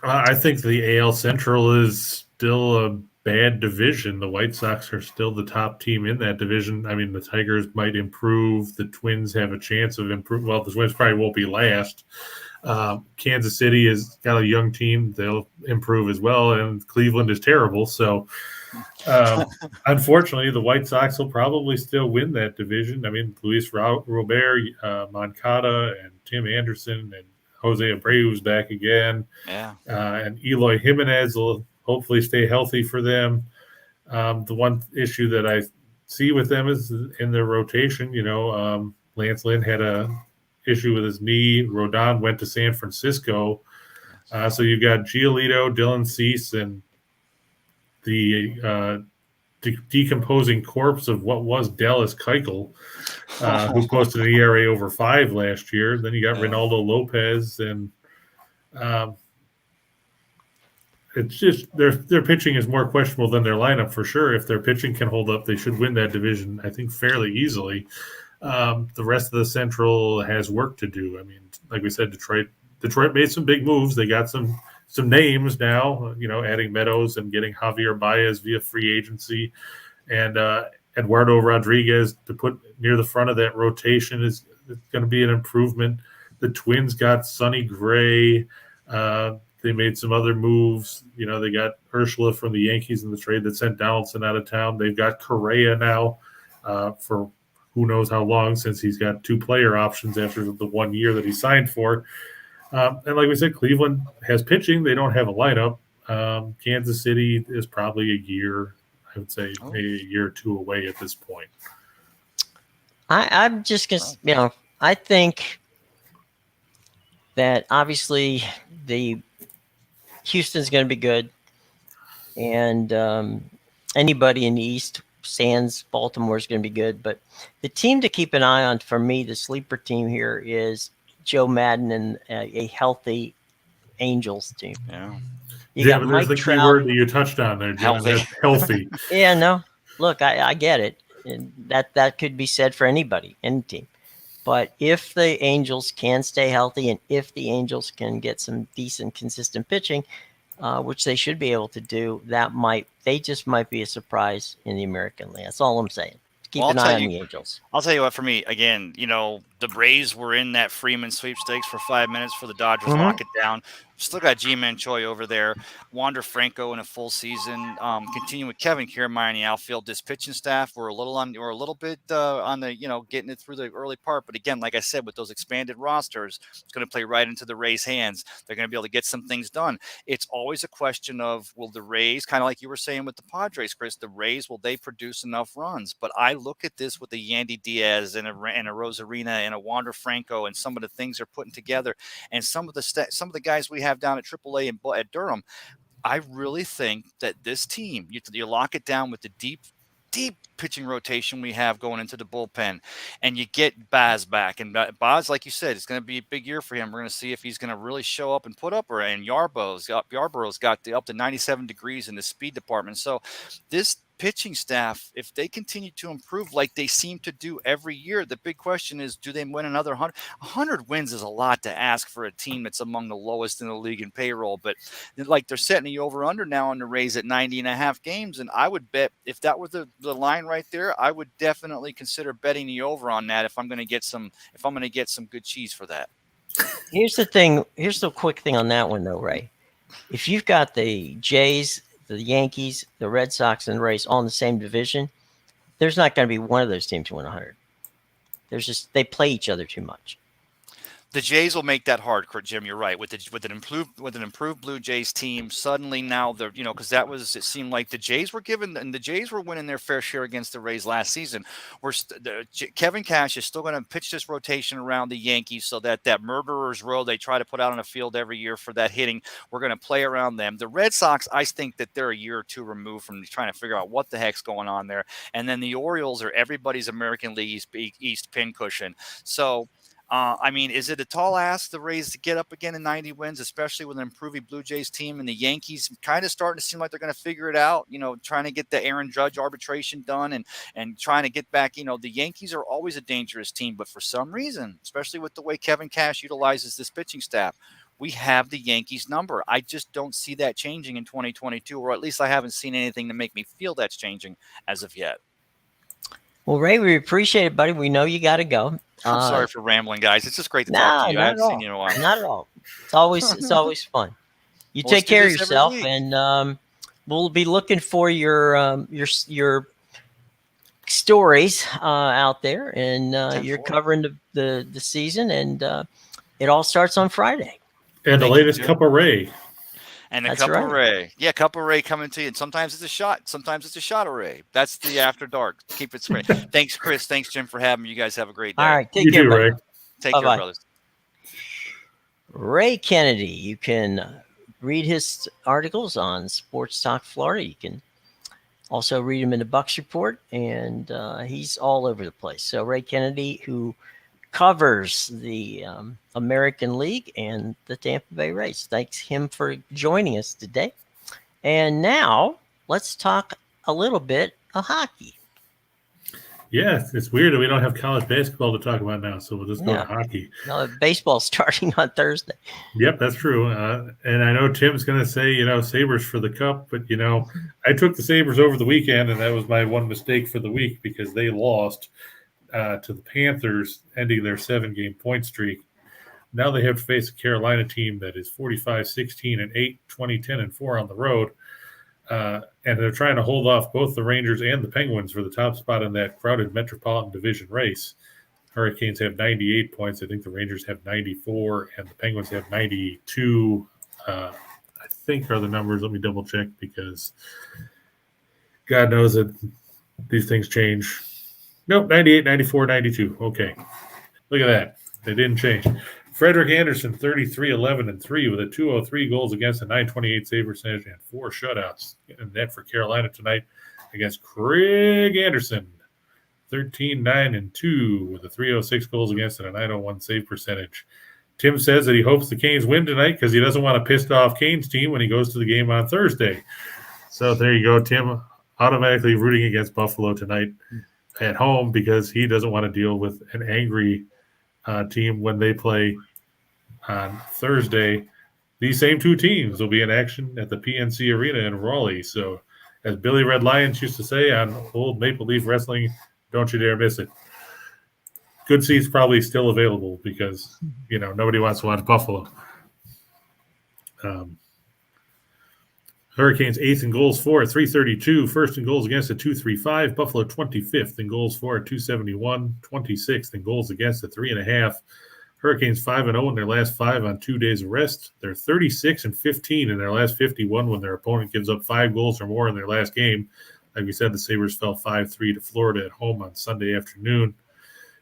Speaker 1: I think the AL Central is still a bad division. The White Sox are still the top team in that division. I mean, the Tigers might improve. The Twins have a chance of improving. Well, the Twins probably won't be last. Kansas City has got a young team. They'll improve as well. And Cleveland is terrible. So, unfortunately, the White Sox will probably still win that division. I mean, Luis Robert, Moncada, and Tim Anderson, and Jose Abreu's back again.
Speaker 3: Yeah.
Speaker 1: And Eloy Jimenez will hopefully stay healthy for them. The one issue that I see with them is in their rotation. Lance Lynn had a issue with his knee. Rodon went to San Francisco. So you've got Giolito, Dylan Cease, and the decomposing corpse of what was Dallas Keuchel, who posted an ERA over 5 last year. Then you got Ronaldo Lopez, and it's just their pitching is more questionable than their lineup for sure. If their pitching can hold up, they should win that division, I think, fairly easily. The rest of the Central has work to do. I mean, like we said, Detroit made some big moves. They got some names now, adding Meadows and getting Javier Baez via free agency, and Eduardo Rodriguez to put near the front of that rotation is going to be an improvement. The Twins got Sonny Gray. They made some other moves. They got Urshela from the Yankees in the trade that sent Donaldson out of town. They've got Correa now for who knows how long, since he's got 2 player options after the 1 year that he signed for. And like we said, Cleveland has pitching. They don't have a lineup. Kansas City is probably a year, I would say, maybe a year or 2 away at this point.
Speaker 2: I'm just going to, I think that obviously the Houston's going to be good. And anybody in the East, sans Baltimore, is going to be good. But the team to keep an eye on for me, the sleeper team here, is Joe Madden and a healthy Angels team.
Speaker 3: Yeah.
Speaker 2: You got Mike
Speaker 1: the
Speaker 2: Trout.
Speaker 1: key word that you touched on there, Jim. Healthy.
Speaker 2: Yeah, no. Look, I get it. And that could be said for anybody, any team. But if the Angels can stay healthy, and if the Angels can get some decent, consistent pitching, which they should be able to do, they just might be a surprise in the American League. That's all I'm saying. Keep an eye on the Angels.
Speaker 3: I'll tell you what, for me, again, the Braves were in that Freeman sweepstakes for 5 minutes for the Dodgers lock it down. Still got G-Man Choi over there. Wander Franco in a full season. Continuing with Kevin Kiermaier in the outfield. This pitching staff were a little bit on the getting it through the early part. But again, like I said, with those expanded rosters, it's going to play right into the Rays' hands. They're going to be able to get some things done. It's always a question of, will the Rays, kind of like you were saying with the Padres, Chris, the Rays, will they produce enough runs? But I look at this with a Yandy Diaz and a Rosarina and a Wander Franco and some of the things they're putting together, and some of the guys we have down at AAA and at Durham. I really think that this team, you lock it down with the deep pitching rotation we have going into the bullpen, and you get Baz back. And Baz, like you said, it's going to be a big year for him. We're going to see if he's going to really show up and put up. And Yarborough's got up to 97 degrees in the speed department. So this pitching staff, if they continue to improve like they seem to do every year, the big question is, do they win another 100? 100 wins is a lot to ask for a team that's among the lowest in the league in payroll, but like they're setting the over-under now on the Rays at 90.5 games, and I would bet if that was the line right there, I would definitely consider betting the over on that if I'm going to get some good cheese for that.
Speaker 2: Here's the quick thing on that one though, Ray. If you've got the Jays, the Yankees, the Red Sox, and the Rays all in the same division, there's not going to be one of those teams to win 100. They play each other too much.
Speaker 3: The Jays will make that hard, Jim. You're right. With an improved Blue Jays team, suddenly now they're because it seemed like the Jays were winning their fair share against the Rays last season. Kevin Cash is still going to pitch this rotation around the Yankees so that murderer's row they try to put out on the field every year for that hitting, we're going to play around them. The Red Sox, I think that they're a year or two removed from trying to figure out what the heck's going on there. And then the Orioles are everybody's American League East pincushion. So. Is it a tall ask the Rays to get up again in 90 wins, especially with an improving Blue Jays team, and the Yankees kind of starting to seem like they're going to figure it out, trying to get the Aaron Judge arbitration done and trying to get back, the Yankees are always a dangerous team, but for some reason, especially with the way Kevin Cash utilizes this pitching staff, we have the Yankees number. I just don't see that changing in 2022, or at least I haven't seen anything to make me feel that's changing as of yet.
Speaker 2: Well, Ray, we appreciate it, buddy. We know you got to go.
Speaker 3: I'm sorry for rambling, guys. It's just great to talk to you. I haven't seen you in a while.
Speaker 2: Not at all. It's always fun. You take care of yourself, and we'll be looking for your stories out there, and you're covering the season, and it all starts on Friday.
Speaker 1: And the latest Cup of Ray.
Speaker 3: And a Cup of Ray. Yeah, Cup of Ray coming to you. And sometimes it's a shot. Sometimes it's a shot of Ray. That's the After Dark. Keep it straight. Thanks, Chris. Thanks, Jim, for having me. You guys have a great day.
Speaker 2: All right. Take care,
Speaker 1: Ray.
Speaker 3: Take
Speaker 2: Bye-bye.
Speaker 3: care, brothers.
Speaker 2: Ray Kennedy. You can read his articles on Sports Talk Florida. You can also read him in the Bucks Report, and he's all over the place. So Ray Kennedy, who covers the American League and the Tampa Bay Rays. Thanks him for joining us today. And now let's talk a little bit of hockey.
Speaker 1: Yeah, it's weird that we don't have college basketball to talk about now, so we'll just go to hockey.
Speaker 2: No, baseball's starting on Thursday.
Speaker 1: Yep, that's true. And I know Tim's going to say, Sabres for the cup, but, I took the Sabres over the weekend, and that was my one mistake for the week because they lost to the Panthers, ending their 7-game point streak. Now they have to face a Carolina team that is 45-16-8, 20-10-4 on the road. And they're trying to hold off both the Rangers and the Penguins for the top spot in that crowded Metropolitan Division race. Hurricanes have 98 points. I think the Rangers have 94, and the Penguins have 92. I think are the numbers. Let me double check because God knows that these things change. Nope, 98, 94, 92. Okay. Look at that. They didn't change. Frederick Anderson, 33-11-3 with a 203 goals against, a 928 save percentage, and 4 shutouts. In net for Carolina tonight against Craig Anderson, 13-9-2 with a 306 goals against and a 901 save percentage. Tim says that he hopes the Canes win tonight because he doesn't want to piss off Canes team when he goes to the game on Thursday. So there you go, Tim, automatically rooting against Buffalo tonight at home because he doesn't want to deal with an angry team when they play on Thursday. These same two teams will be in action at the PNC Arena in Raleigh. So as Billy Red Lions used to say on old Maple Leaf Wrestling, don't you dare miss it. Good seats probably still available because, nobody wants to watch Buffalo. Hurricanes 8th in goals for at 332, first in goals against at 235, Buffalo 25th in goals for at 271, 26th in goals against at 3.5. Hurricanes 5-0 in their last 5 on 2 days of rest. They're 36-15 in their last 51 when their opponent gives up 5 goals or more in their last game. Like we said, the Sabres fell 5-3 to Florida at home on Sunday afternoon.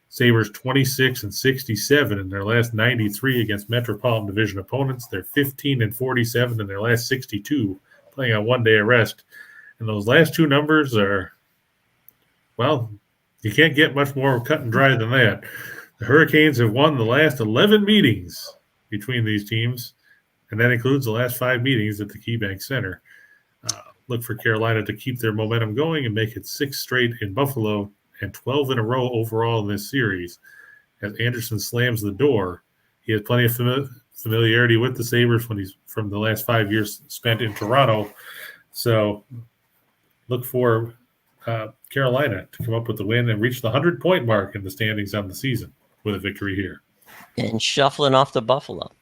Speaker 1: Sabres 26-67 in their last 93 against Metropolitan Division opponents. They're 15-47 in their last 62, playing on 1 day of rest. And those last 2 numbers are, well, you can't get much more cut and dry than that. The Hurricanes have won the last 11 meetings between these teams, and that includes the last 5 meetings at the KeyBank Center. Look for Carolina to keep their momentum going and make it 6 straight in Buffalo and 12 in a row overall in this series. As Anderson slams the door, he has plenty of familiarity with the Sabres when he's from the last 5 years spent in Toronto. So look for Carolina to come up with the win and reach the 100-point mark in the standings on the season with a victory here.
Speaker 2: And shuffling off to Buffalo.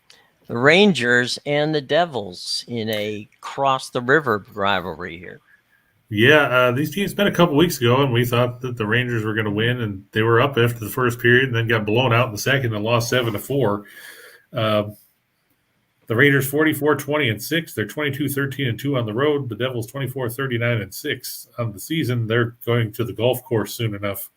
Speaker 2: The Rangers and the Devils in a cross-the-river rivalry here.
Speaker 1: Yeah, these teams met a couple weeks ago, and we thought that the Rangers were going to win, and they were up after the first period and then got blown out in the second and lost 7-4. The Rangers 44-20-6. They're 22-13-2 on the road. The Devils 24-39-6 on the season. They're going to the golf course soon enough.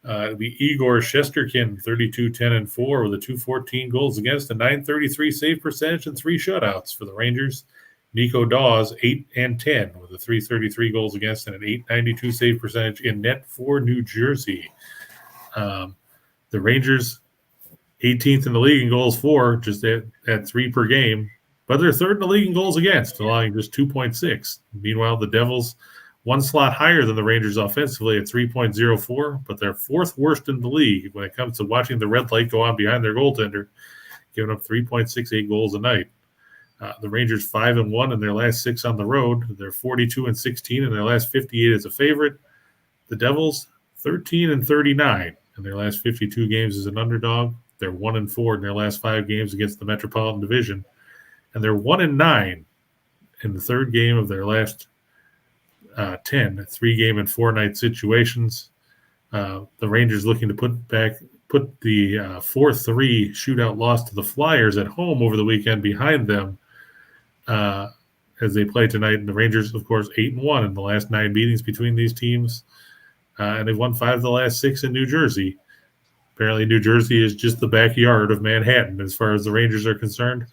Speaker 1: It'll be Igor Shesterkin, 32-10-4 with a 214 goals against, a 933 save percentage, and 3 shutouts for the Rangers. Nico Dawes, 8-10 with a 333 goals against and an 892 save percentage in net for New Jersey. The Rangers 18th in the league in goals for, just at 3 per game, but they're 3rd in the league in goals against, allowing just 2.6. Meanwhile, the Devils 1 slot higher than the Rangers offensively at 3.04, but they're 4th worst in the league when it comes to watching the red light go on behind their goaltender, giving up 3.68 goals a night. The Rangers 5-1 in their last 6 on the road. They're 42-16 in their last 58 as a favorite. The Devils 13-39 in their last 52 games as an underdog. They're 1-4 in their last 5 games against the Metropolitan Division, and they're 1-9 in the 3rd game of their last 10 3-game and 4-night situations. The Rangers looking to put the 4-3 shootout loss to the Flyers at home over the weekend behind them as they play tonight. And the Rangers, of course, 8-1 in the last 9 meetings between these teams, and they've won 5 of the last 6 in New Jersey. apparently New Jersey is just the backyard of Manhattan as far as the Rangers are concerned.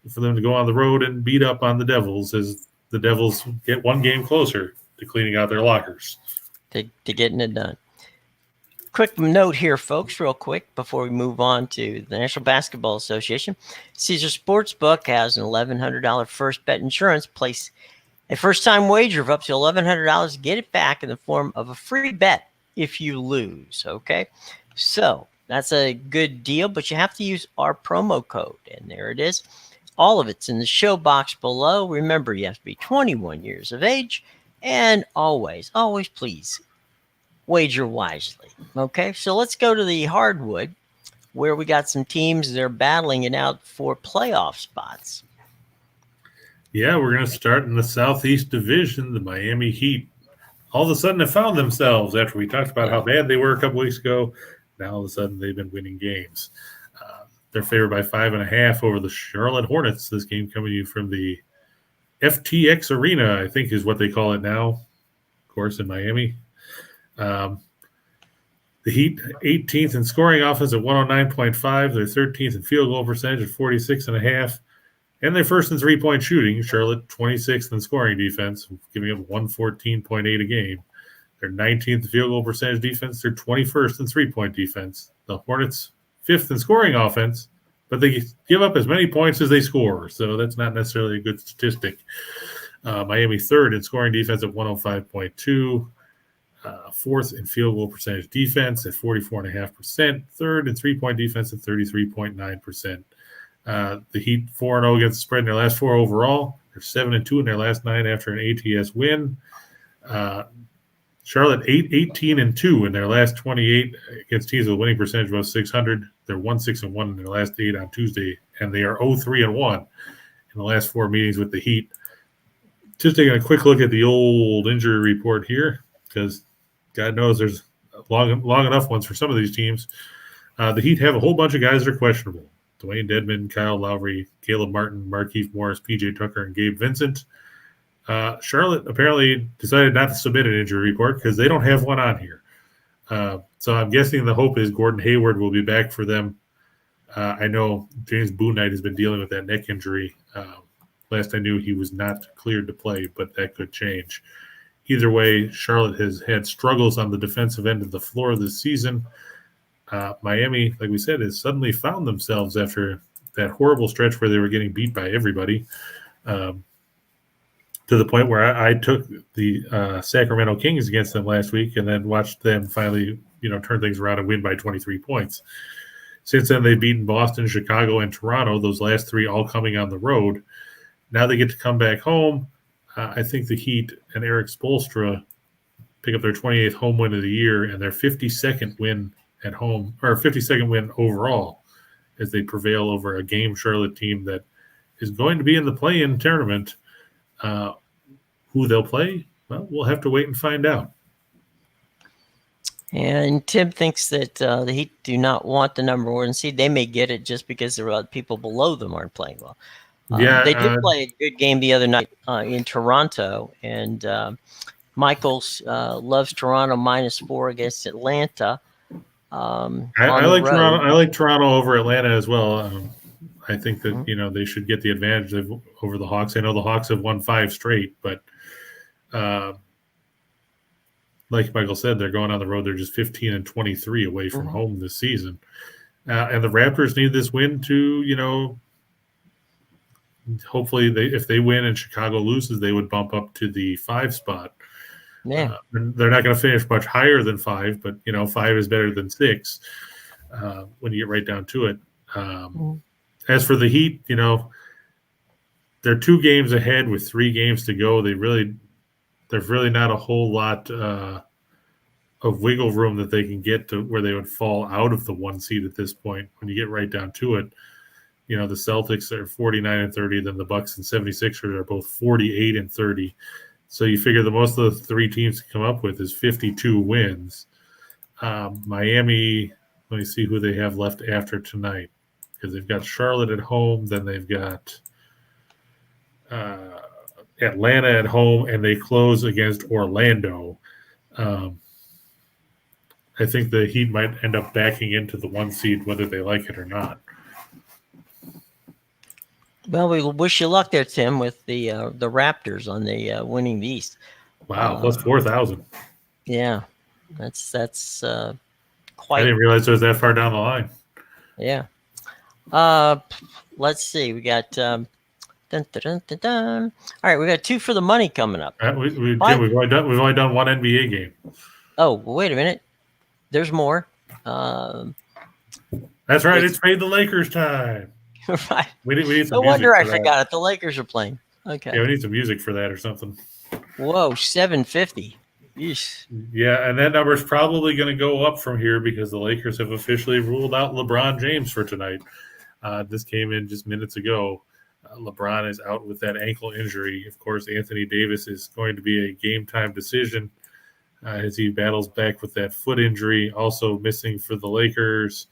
Speaker 1: For them to go on the road and beat up on the Devils as the Devils get one game closer to cleaning out their lockers.
Speaker 2: To getting it done. Quick note here, folks, real quick, before we move on to the National Basketball Association. Caesar Sportsbook has an $1,100 first bet insurance. Place a first-time wager of up to $1,100. Get it back in the form of a free bet if you lose, okay? So that's a good deal, but you have to use our promo code, and there it is. All of it's in the show box below. Remember, you have to be 21 years of age, and always, always please wager wisely. Okay, so let's go to the hardwood, where we got some teams that are battling it out for playoff spots.
Speaker 1: Yeah, we're going to start in the Southeast Division, the Miami Heat. All of a sudden, have found themselves after we talked about how bad they were a couple weeks ago. Now, all of a sudden, they've been winning games. They're favored by 5.5 over the Charlotte Hornets. This game coming to you from the FTX Arena, I think is what they call it now, of course, in Miami. The Heat, 18th in scoring offense at 109.5. They're 13th in field goal percentage at 46.5. And they're first in three-point shooting. Charlotte, 26th in scoring defense, giving up 114.8 a game. They're 19th in field goal percentage defense. They're 21st in three-point defense. The Hornets, 5th in scoring offense, but they give up as many points as they score, so that's not necessarily a good statistic. Miami, 3rd in scoring defense at 105.2. 4th in field goal percentage defense at 44.5%. 3rd in three-point defense at 33.9%. The Heat 4-0 against the spread in their last 4 overall. They're 7-2 in their last 9 after an ATS win. Charlotte 8-18-2 in their last 28 against teams with a winning percentage above 600. They're 1-6-1 in their last 8 on Tuesday, and they are 0-3-1 in the last 4 meetings with the Heat. Just taking a quick look at the old injury report here, because God knows there's long enough ones for some of these teams. The Heat have a whole bunch of guys that are questionable. Dwayne Dedmon, Kyle Lowry, Caleb Martin, Markieff Morris, P.J. Tucker, and Gabe Vincent. Charlotte apparently decided not to submit an injury report because they don't have one on here. So I'm guessing the hope is Gordon Hayward will be back for them. I know James Bouknight has been dealing with that neck injury. Last I knew, he was not cleared to play, but that could change. Either way, Charlotte has had struggles on the defensive end of the floor this season. Miami, like we said, has suddenly found themselves after that horrible stretch where they were getting beat by everybody, to the point where I took the Sacramento Kings against them last week and then watched them finally, turn things around and win by 23 points. Since then, they've beaten Boston, Chicago, and Toronto, those last 3 all coming on the road. Now they get to come back home. I think the Heat and Eric Spoelstra pick up their 28th home win of the year and their 52nd win at home, or 52nd win overall, as they prevail over a game Charlotte team that is going to be in the play-in tournament. Who they'll play, well, we'll have to wait and find out.
Speaker 2: And Tim thinks that the Heat do not want the number 1 seed. They may get it just because there are people below them aren't playing well. They did play a good game the other night in Toronto, and Michaels loves Toronto -4 against Atlanta.
Speaker 1: I like Toronto. I like Toronto over Atlanta as well. I think that they should get the advantage over the Hawks. I know the Hawks have won 5 straight, but like Michael said, they're going on the road. They're just 15-23 away from home this season, and the Raptors need this win to hopefully if they win and Chicago loses, they would bump up to the 5 spot.
Speaker 2: Yeah.
Speaker 1: They're not going to finish much higher than 5, but 5 is better than 6 when you get right down to it. As for the Heat, they're 2 games ahead with 3 games to go. There's really not a whole lot of wiggle room that they can get to where they would fall out of the 1 seed at this point. When you get right down to it, the Celtics are 49-30, then the Bucks and 76ers are both 48-30. So you figure the most of the 3 teams to come up with is 52 wins. Miami, let me see who they have left after tonight, because they've got Charlotte at home, then they've got Atlanta at home, and they close against Orlando. I think the Heat might end up backing into the 1 seed, whether they like it or not.
Speaker 2: Well, we wish you luck there, Tim, with the Raptors on the winning the East.
Speaker 1: Wow, plus 4,000.
Speaker 2: Yeah, that's
Speaker 1: I
Speaker 2: quite.
Speaker 1: didn't realize it was that far down the line.
Speaker 2: Yeah. Let's see. We got dun, dun, dun, dun, dun. All right, we got 2 for the money coming up.
Speaker 1: Jim, we've only done one NBA game.
Speaker 2: Oh, wait a minute. There's more.
Speaker 1: That's right. It's made the Lakers time.
Speaker 2: Right.
Speaker 1: We need some
Speaker 2: No
Speaker 1: music
Speaker 2: wonder I
Speaker 1: for that.
Speaker 2: forgot it. The Lakers are playing. Okay.
Speaker 1: Yeah, we need some music for that or something.
Speaker 2: Whoa, 750. Yeesh.
Speaker 1: Yeah, and that number is probably going to go up from here because the Lakers have officially ruled out LeBron James for tonight. This came in just minutes ago. LeBron is out with that ankle injury. Of course, Anthony Davis is going to be a game-time decision as he battles back with that foot injury. Also missing for the Lakers,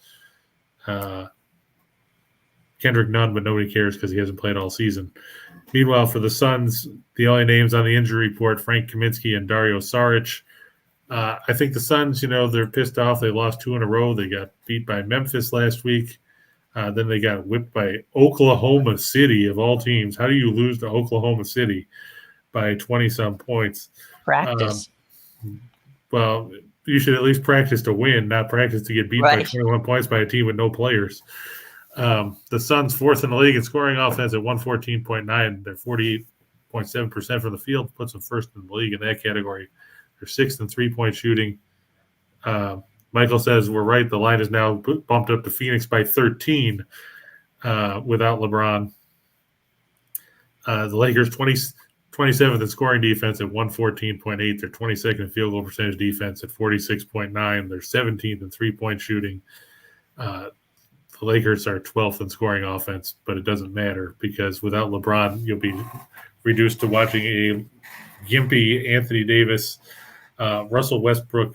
Speaker 1: Kendrick Nunn, but nobody cares because he hasn't played all season. Meanwhile, for the Suns, the only names on the injury report, Frank Kaminsky and Dario Saric. I think the Suns, they're pissed off. They lost 2 in a row. They got beat by Memphis last week. Then they got whipped by Oklahoma City, of all teams. How do you lose to Oklahoma City by 20-some points?
Speaker 2: Practice.
Speaker 1: Well, you should at least practice to win, not practice to get beat by 21 points by a team with no players. The Suns, 4th in the league in scoring offense at 114.9. They're 48.7% from the field, puts them 1st in the league in that category. They're 6th in three-point shooting. Michael says we're right. The line is now bumped up to Phoenix by 13 without LeBron. The Lakers 27th in scoring defense at 114.8. They're 22nd in field goal percentage defense at 46.9. They're 17th in three-point shooting. The Lakers are 12th in scoring offense, but it doesn't matter because without LeBron, you'll be reduced to watching a gimpy Anthony Davis, Russell Westbrook,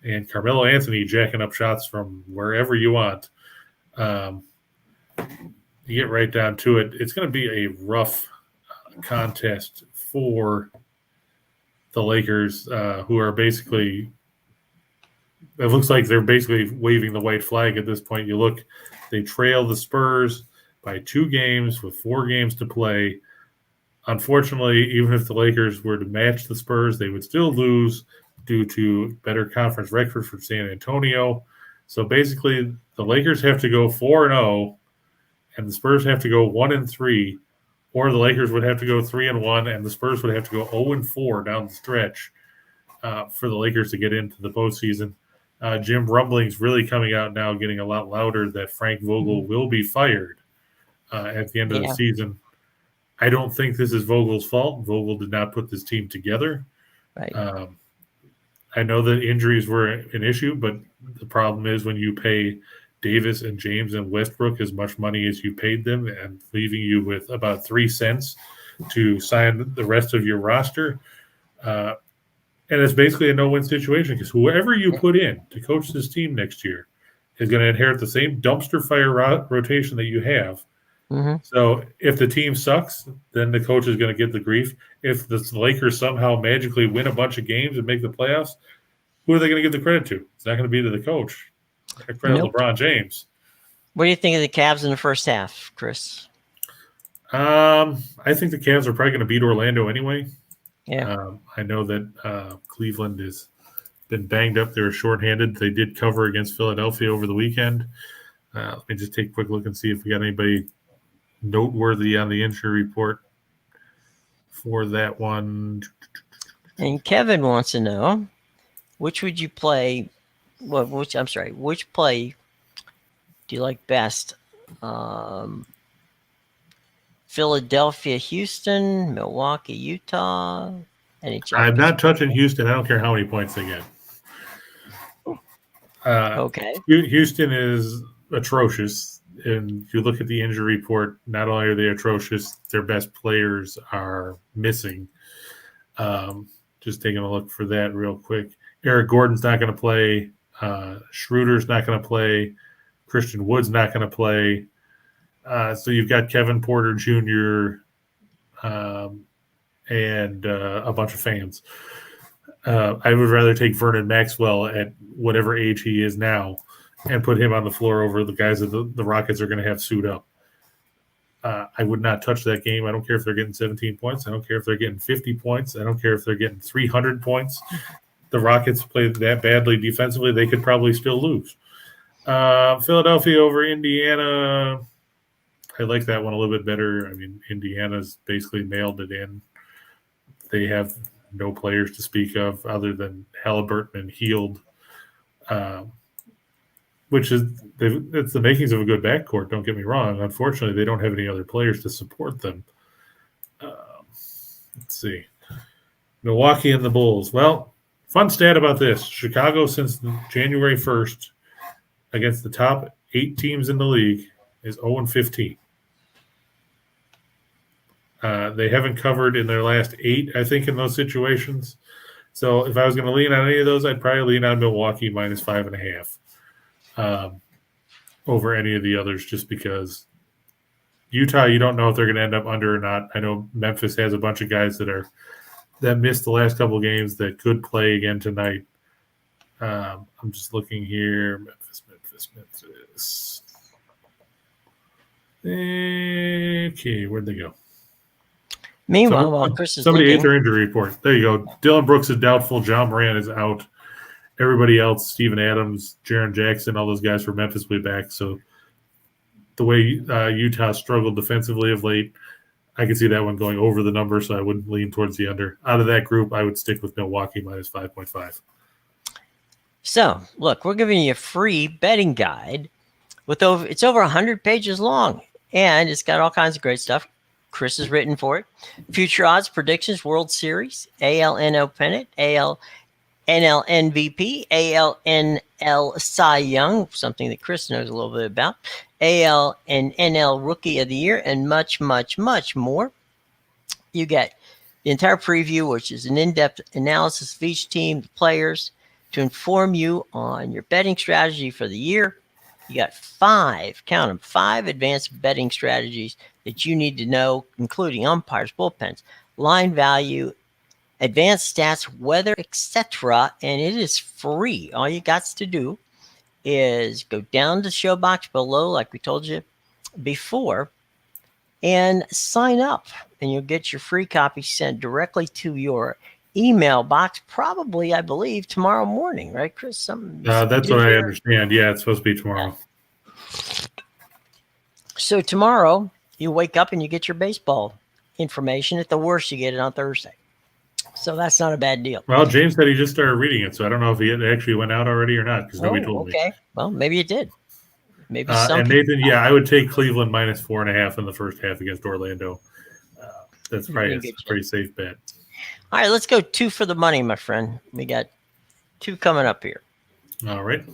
Speaker 1: and Carmelo Anthony jacking up shots from wherever you want. You get right down to it. It's going to be a rough contest for the Lakers, who are basically – it looks like they're basically waving the white flag at this point. You look, they trail the Spurs by 2 games with 4 games to play. Unfortunately, even if the Lakers were to match the Spurs, they would still lose due to better conference record for San Antonio. So basically, the Lakers have to go 4-0, and the Spurs have to go 1-3, or the Lakers would have to go 3-1, and the Spurs would have to go 0-4 down the stretch for the Lakers to get into the postseason. Jim, rumblings really coming out now, getting a lot louder that Frank Vogel will be fired at the end of the season. I don't think this is Vogel's fault. Vogel did not put this team together.
Speaker 2: Right.
Speaker 1: I know that injuries were an issue, but the problem is when you pay Davis and James and Westbrook as much money as you paid them and leaving you with about 3 cents to sign the rest of your roster. And it's basically a no-win situation because whoever you put in to coach this team next year is going to inherit the same dumpster fire rotation that you have.
Speaker 2: Mm-hmm.
Speaker 1: So if the team sucks, then the coach is going to get the grief. If the Lakers somehow magically win a bunch of games and make the playoffs, who are they going to give the credit to? It's not going to be to the coach. Credit LeBron James.
Speaker 2: What do you think of the Cavs in the first half, Chris?
Speaker 1: I think the Cavs are probably going to beat Orlando anyway.
Speaker 2: Yeah.
Speaker 1: I know that Cleveland has been banged up. They were shorthanded. They did cover against Philadelphia over the weekend. Let me just take a quick look and see if we got anybody noteworthy on the injury report for that one.
Speaker 2: And Kevin wants to know, which would you play? Which play do you like best? Philadelphia, Houston, Milwaukee, Utah.
Speaker 1: I'm not touching Houston. I don't care how many points they get.
Speaker 2: Okay.
Speaker 1: Houston is atrocious. And if you look at the injury report, not only are they atrocious, their best players are missing. Just taking a look for that real quick. Eric Gordon's not going to play. Schroeder's not going to play. Christian Wood's not going to play. So you've got Kevin Porter Jr. And a bunch of fans. I would rather take Vernon Maxwell at whatever age he is now and put him on the floor over the guys that the Rockets are going to have suit up. I would not touch that game. I don't care if they're getting 17 points. I don't care if they're getting 50 points. I don't care if they're getting 300 points. The Rockets played that badly defensively. They could probably still lose. Philadelphia over Indiana. I like that one a little bit better. I mean, Indiana's basically mailed it in. They have no players to speak of other than Halliburton and Hield, which is it's the makings of a good backcourt. Don't get me wrong. Unfortunately, they don't have any other players to support them. Let's see. Milwaukee and the Bulls. Well, fun stat about this. Chicago, since January 1st, against the top 8 teams in the league, is 0-15. They haven't covered in their last 8, I think, in those situations. So if I was going to lean on any of those, I'd probably lean on Milwaukee minus 5.5 over any of the others, just because Utah, you don't know if they're going to end up under or not. I know Memphis has a bunch of guys that missed the last couple games that could play again tonight. I'm just looking here. Memphis. Okay, where'd they go?
Speaker 2: Meanwhile, while Chris is
Speaker 1: somebody
Speaker 2: looking,
Speaker 1: ate their injury report. There you go. Dylan Brooks is doubtful. John Moran is out. Everybody else, Steven Adams, Jaren Jackson, all those guys from Memphis will be back. So the way Utah struggled defensively of late, I can see that one going over the number, so I wouldn't lean towards the under. Out of that group, I would stick with Milwaukee minus 5.5.
Speaker 2: So, look, we're giving you a free betting guide it's over 100 pages long, and it's got all kinds of great stuff. Chris has written for it. Future odds, predictions, World Series, ALNO Pennant, AL NL MVP, ALNL Cy Young, something that Chris knows a little bit about, AL and NL Rookie of the Year, and much, much, much more. You get the entire preview, which is an in-depth analysis of each team, the players, to inform you on your betting strategy for the year. You got 5, count them, 5 advanced betting strategies that you need to know, including umpires, bullpens, line value, advanced stats, weather, etc. And it is free. All you got to do is go down to the show box below, like we told you before, and sign up. And you'll get your free copy sent directly to your email box, probably, I believe, tomorrow morning, right, Chris?
Speaker 1: That's what I understand. Yeah, it's supposed to be tomorrow.
Speaker 2: So tomorrow, you wake up and you get your baseball information. At the worst, you get it on Thursday. So that's not a bad deal.
Speaker 1: Well, James said he just started reading it, so I don't know if it actually went out already or not, because nobody told me.
Speaker 2: Okay, well, maybe it did. Maybe
Speaker 1: and Nathan, yeah, I would take Cleveland minus 4.5 in the first half against Orlando. That's probably a pretty safe bet.
Speaker 2: All right, let's go 2 for the money, my friend. We got 2 coming up here.
Speaker 1: All right.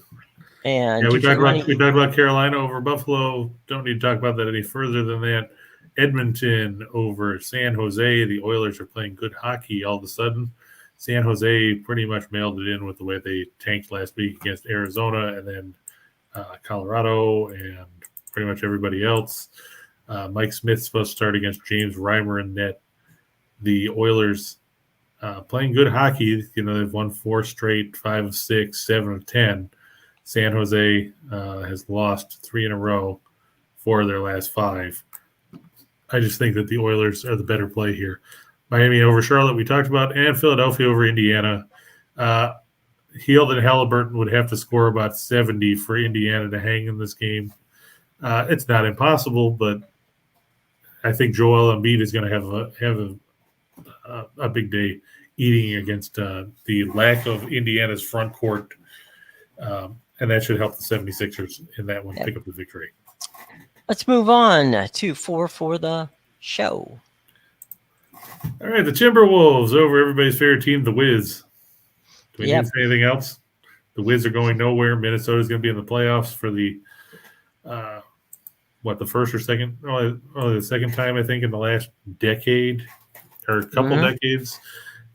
Speaker 2: And
Speaker 1: yeah, we talked about Carolina over Buffalo. Don't need to talk about that any further than that. Edmonton over San Jose. The Oilers are playing good hockey all of a sudden. San Jose pretty much mailed it in with the way they tanked last week against Arizona and then Colorado and pretty much everybody else. Mike Smith's supposed to start against James Reimer in net. The Oilers playing good hockey. You know, they've won 4 straight, 5 of 6, 7 of 10. San Jose has lost 3 in a row, 4 of their last 5. I just think that the Oilers are the better play here. Miami over Charlotte, we talked about, and Philadelphia over Indiana. Hield and Halliburton would have to score about 70 for Indiana to hang in this game. It's not impossible, but I think Joel Embiid is going to have a big day eating against the lack of Indiana's front court, and that should help the 76ers in that one pick up the victory.
Speaker 2: Let's move on to 4 for the show.
Speaker 1: All right, the Timberwolves over everybody's favorite team, the Wiz. Do we need to say anything else? The Wiz are going nowhere. Minnesota's going to be in the playoffs for the the first or second? Only the second time, I think, in the last decade or a couple decades.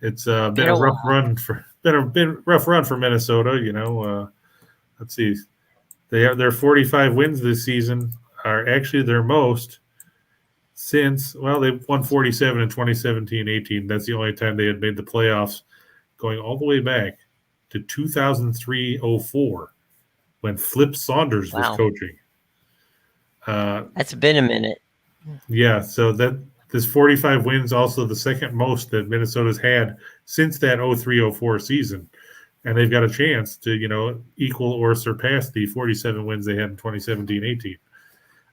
Speaker 1: It's been a rough run for Minnesota. You know, let's see, their 45 wins this season are actually their most since, they won 47 in 2017-18. That's the only time they had made the playoffs. going all the way back to 2003-04 when Flip Saunders was coaching.
Speaker 2: That's been a minute.
Speaker 1: Yeah, so this 45 wins also the second most that Minnesota's had since that 03-04 season. And they've got a chance to, equal or surpass the 47 wins they had in 2017-18.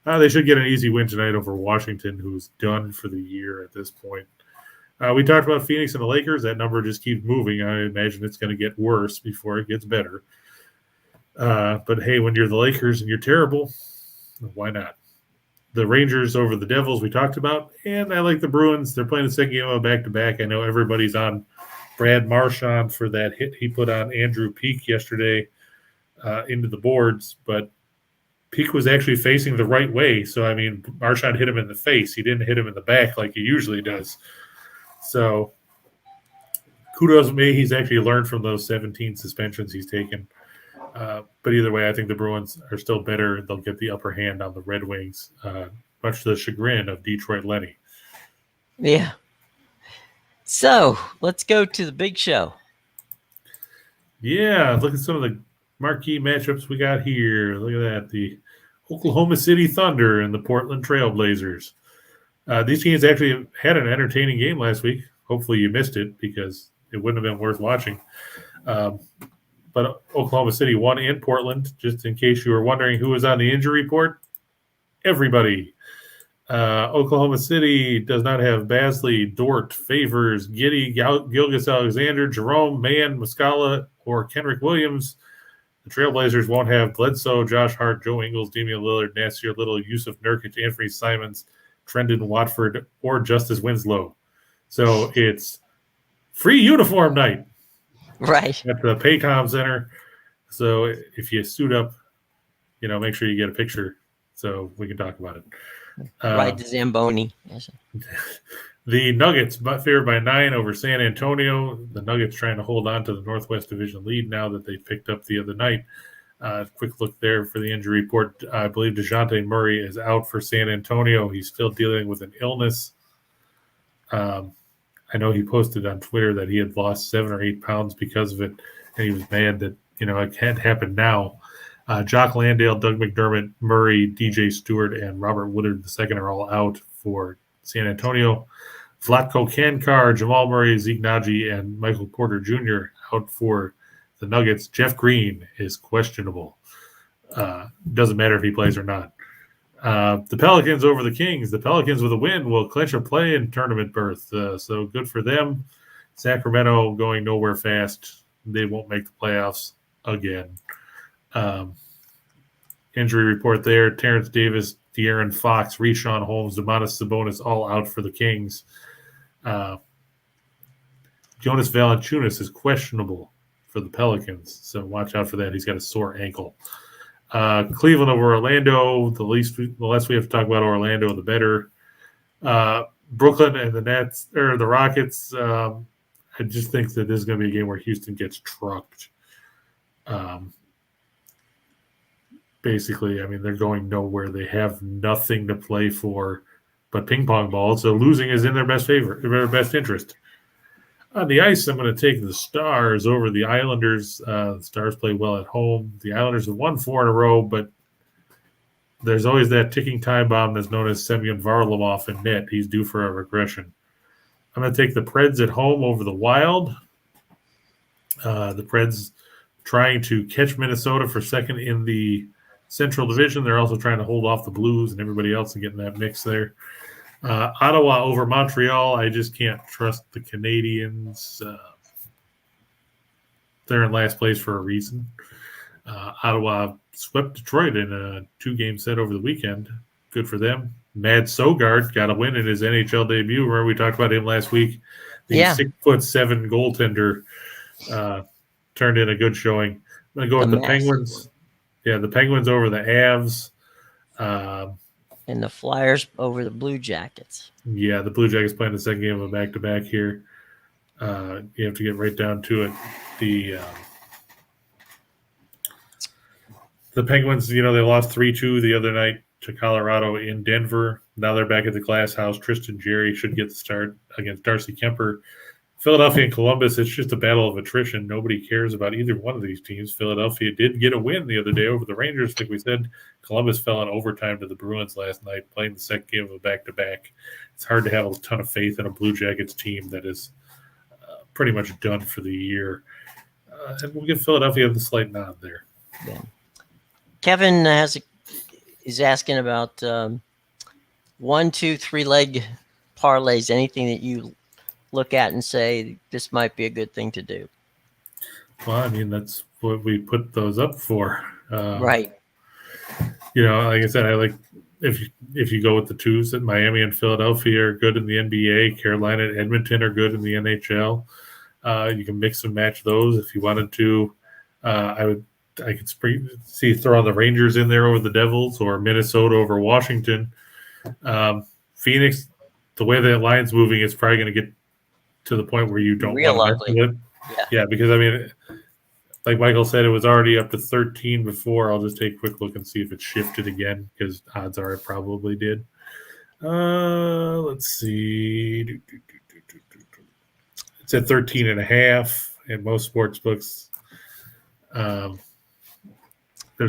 Speaker 1: They should get an easy win tonight over Washington, who's done for the year at this point. We talked about Phoenix and the Lakers. That number just keeps moving. I imagine it's going to get worse before it gets better. But, hey, when you're the Lakers and you're terrible, why not? The Rangers over the Devils we talked about, and I like the Bruins. They're playing the second game of back-to-back. I know everybody's on Brad Marchand for that hit he put on Andrew Peak yesterday into the boards, but Peak was actually facing the right way. So, I mean, Marchand hit him in the face. He didn't hit him in the back like he usually does. So, kudos to me. He's actually learned from those 17 suspensions he's taken. But either way, I think the Bruins are still better. They'll get the upper hand on the Red Wings, much to the chagrin of Detroit Lenny.
Speaker 2: Yeah. So let's go to the big show.
Speaker 1: Yeah, look at some of the marquee matchups we got here. Look at that. The Oklahoma City Thunder and the Portland Trailblazers. These teams actually had an entertaining game last week. Hopefully you missed it because it wouldn't have been worth watching. But Oklahoma City won in Portland, just in case you were wondering who was on the injury report. Everybody. Oklahoma City does not have Basley, Dort, Favors, Giddy, Gilgeous-Alexander, Jerome, Mann, Muscala, or Kenrick Williams. The Trailblazers won't have Bledsoe, Josh Hart, Joe Ingles, Damian Lillard, Nasir Little, Yusuf Nurkic, Anthony Simons, Trendon Watford, or Justice Winslow. So it's free uniform night.
Speaker 2: Right.
Speaker 1: At the Paycom Center. So if you suit up, make sure you get a picture so we can talk about it.
Speaker 2: Right to Zamboni.
Speaker 1: The Nuggets favored by 9 over San Antonio. The Nuggets trying to hold on to the Northwest Division lead now that they picked up the other night. Quick look there for the injury report. I believe DeJounte Murray is out for San Antonio. He's still dealing with an illness. I know he posted on Twitter that he had lost 7 or 8 pounds because of it, and he was mad that, it can't happen now. Jock Landale, Doug McDermott, Murray, DJ Stewart, and Robert Woodard II are all out for San Antonio. Vlatko Kankar, Jamal Murray, Zeke Naji, and Michael Porter Jr. out for the Nuggets. Jeff Green is questionable. Doesn't matter if he plays or not. The Pelicans over the Kings. The Pelicans with a win will clinch a play-in tournament berth. So good for them. Sacramento going nowhere fast. They won't make the playoffs again. Injury report there. Terrence Davis, De'Aaron Fox, Richaun Holmes, Domantas Sabonis all out for the Kings. Jonas Valanciunas is questionable for the Pelicans. So watch out for that. He's got a sore ankle. Cleveland over Orlando. The less we have to talk about Orlando, the better. Brooklyn and the Nets or the Rockets. I just think that this is going to be a game where Houston gets trucked. Basically, I mean, they're going nowhere. They have nothing to play for but ping pong balls. So losing is in their best interest. On the ice, I'm going to take the Stars over the Islanders. The Stars play well at home. The Islanders have won 4 in a row, but there's always that ticking time bomb that's known as Semyon Varlamov in net. He's due for a regression. I'm going to take the Preds at home over the Wild. The Preds trying to catch Minnesota for second in the Central Division. They're also trying to hold off the Blues and everybody else and get in that mix there. Ottawa over Montreal. I just can't trust the Canadians. They're in last place for a reason. Ottawa swept Detroit in a 2-game set over the weekend. Good for them. Mad Sogard got a win in his NHL debut. Remember we talked about him last week? The 6'7" goaltender turned in a good showing. I'm going to go with the Penguins. Yeah, the Penguins over the Avs.
Speaker 2: And the Flyers over the Blue Jackets.
Speaker 1: Yeah, the Blue Jackets playing the second game of a back-to-back here. You have to get right down to it. The Penguins, they lost 3-2 the other night to Colorado in Denver. Now they're back at the Glass House. Tristan Jerry should get the start against Darcy Kemper. Philadelphia and Columbus, it's just a battle of attrition. Nobody cares about either one of these teams. Philadelphia did get a win the other day over the Rangers, like we said. Columbus fell in overtime to the Bruins last night, playing the second game of a back-to-back. It's hard to have a ton of faith in a Blue Jackets team that is pretty much done for the year. And we'll give Philadelphia the slight nod there.
Speaker 2: Yeah. Kevin is asking about 1, 2, 3 leg parlays. Anything that you look at and say this might be a good thing to do?
Speaker 1: Well, I mean, that's what we put those up for.
Speaker 2: Right.
Speaker 1: You know, like I said, I like if you go with the twos, that Miami and Philadelphia are good in the NBA, Carolina and Edmonton are good in the NHL. You can mix and match those if you wanted to. I could throw on the Rangers in there over the Devils, or Minnesota over Washington. Phoenix, the way that line's moving, it's probably going to get to the point where you don't want to mess with it. Yeah, because I mean, like Michael said, it was already up to 13 before. I'll just take a quick look and see if it shifted again, because odds are it probably did. Let's see. It's at 13.5 at most sports books. There's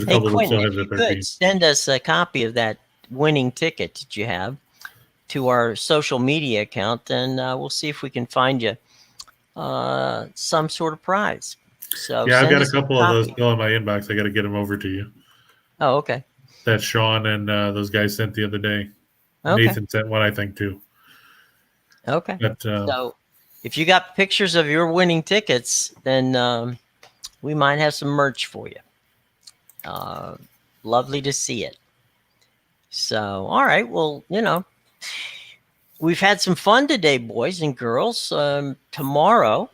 Speaker 1: a couple that still have it at 13.
Speaker 2: Could send us a copy of that winning ticket that you have to our social media account, and we'll see if we can find you some sort of prize. So
Speaker 1: yeah, I've got a couple of those still in my inbox. I got to get them over to you.
Speaker 2: Oh, okay.
Speaker 1: That Sean and those guys sent the other day. Okay. Nathan sent one, I think, too.
Speaker 2: Okay. But, so if you got pictures of your winning tickets, then we might have some merch for you. Lovely to see it. So, all right. Well, you know, we've had some fun today, boys and girls. Tomorrow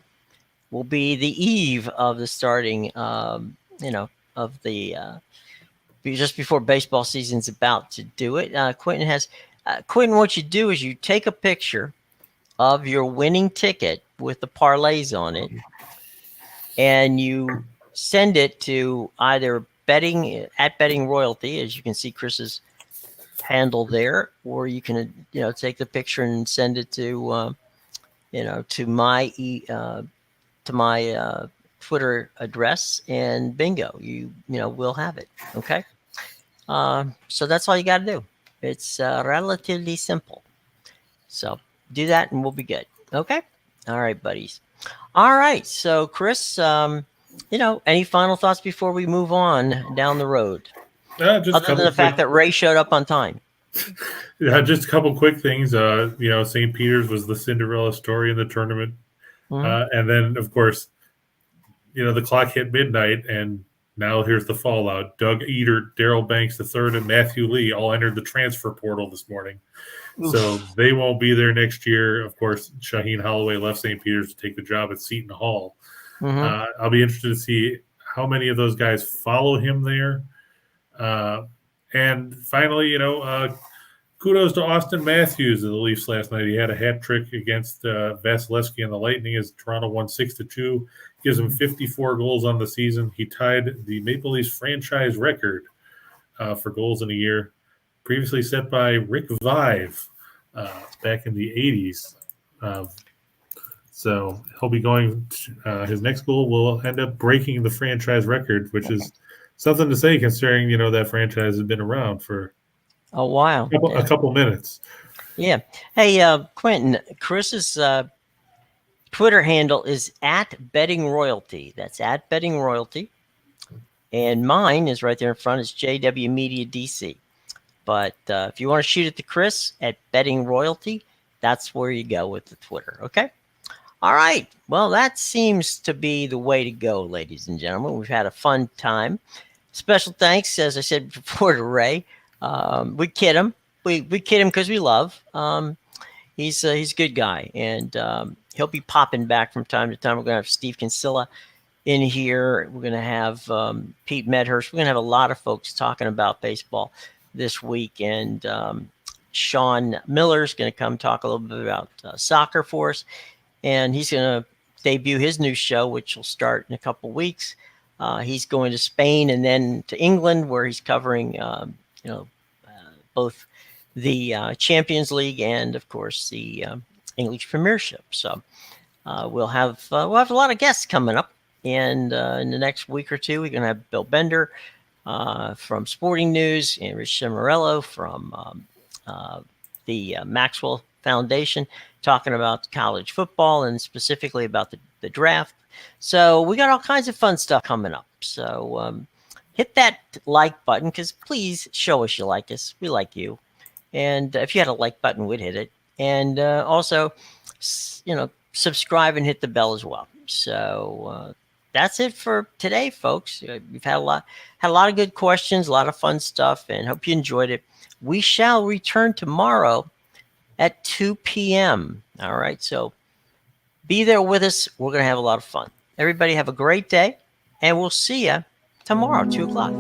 Speaker 2: will be the eve of the starting, of the just before baseball season's about to do it. Quentin, what you do is you take a picture of your winning ticket with the parlays on it, and you send it to either betting royalty, as you can see Chris's handle there, or you can take the picture and send it to my Twitter address, and bingo, we'll have it. Okay. So that's all you got to do. It's relatively simple. So do that and we'll be good. Okay. All right, buddies. All right. So Chris, any final thoughts before we move on down the road? Other than the fact that Ray showed up on time.
Speaker 1: Yeah, just a couple quick things. St. Peter's was the Cinderella story in the tournament. Mm-hmm. And then, of course, the clock hit midnight, and now here's the fallout. Doug Eater, Daryl Banks III, and Matthew Lee all entered the transfer portal this morning. Oof. So they won't be there next year. Of course, Shaheen Holloway left St. Peter's to take the job at Seton Hall. Mm-hmm. I'll be interested to see how many of those guys follow him there. And finally, kudos to Austin Matthews of the Leafs last night. He had a hat trick against Vasilevsky and the Lightning as Toronto won 6-2. Gives him 54 goals on the season. He tied the Maple Leafs franchise record for goals in a year, previously set by Rick Vive back in the 80s. So he'll be going. His next goal will end up breaking the franchise record, which is something to say considering that franchise has been around for
Speaker 2: a while,
Speaker 1: a couple minutes.
Speaker 2: Yeah. Hey, Quentin, Chris's Twitter handle is @bettingroyalty. That's @bettingroyalty. And mine is right there in front. It's JW Media DC. But if you want to shoot it to Chris @bettingroyalty, that's where you go with the Twitter. Okay. All right. Well, that seems to be the way to go, ladies and gentlemen. We've had a fun time. Special thanks, as I said before, to Ray. We kid him. We kid him because we love. He's a good guy, and he'll be popping back from time to time. We're going to have Steve Kinsella in here. We're going to have Pete Medhurst. We're going to have a lot of folks talking about baseball this week, and Sean Miller's going to come talk a little bit about soccer for us, and he's going to debut his new show, which will start in a couple weeks. He's going to Spain and then to England, where he's covering both the Champions League and, of course, the English Premiership. So we'll have a lot of guests coming up, and in the next week or two, we're going to have Bill Bender from Sporting News and Rich Cimarello from the Maxwell Foundation, talking about college football and specifically about the draft. So we got all kinds of fun stuff coming up. So hit that like button, because please show us you like us. We like you. And if you had a like button, we'd hit it. And also, subscribe and hit the bell as well. So that's it for today, folks. We've had a lot of good questions, a lot of fun stuff, and hope you enjoyed it. We shall return tomorrow at 2 p.m. All right, so be there with us. We're going to have a lot of fun. Everybody have a great day, and we'll see you tomorrow, 2 o'clock.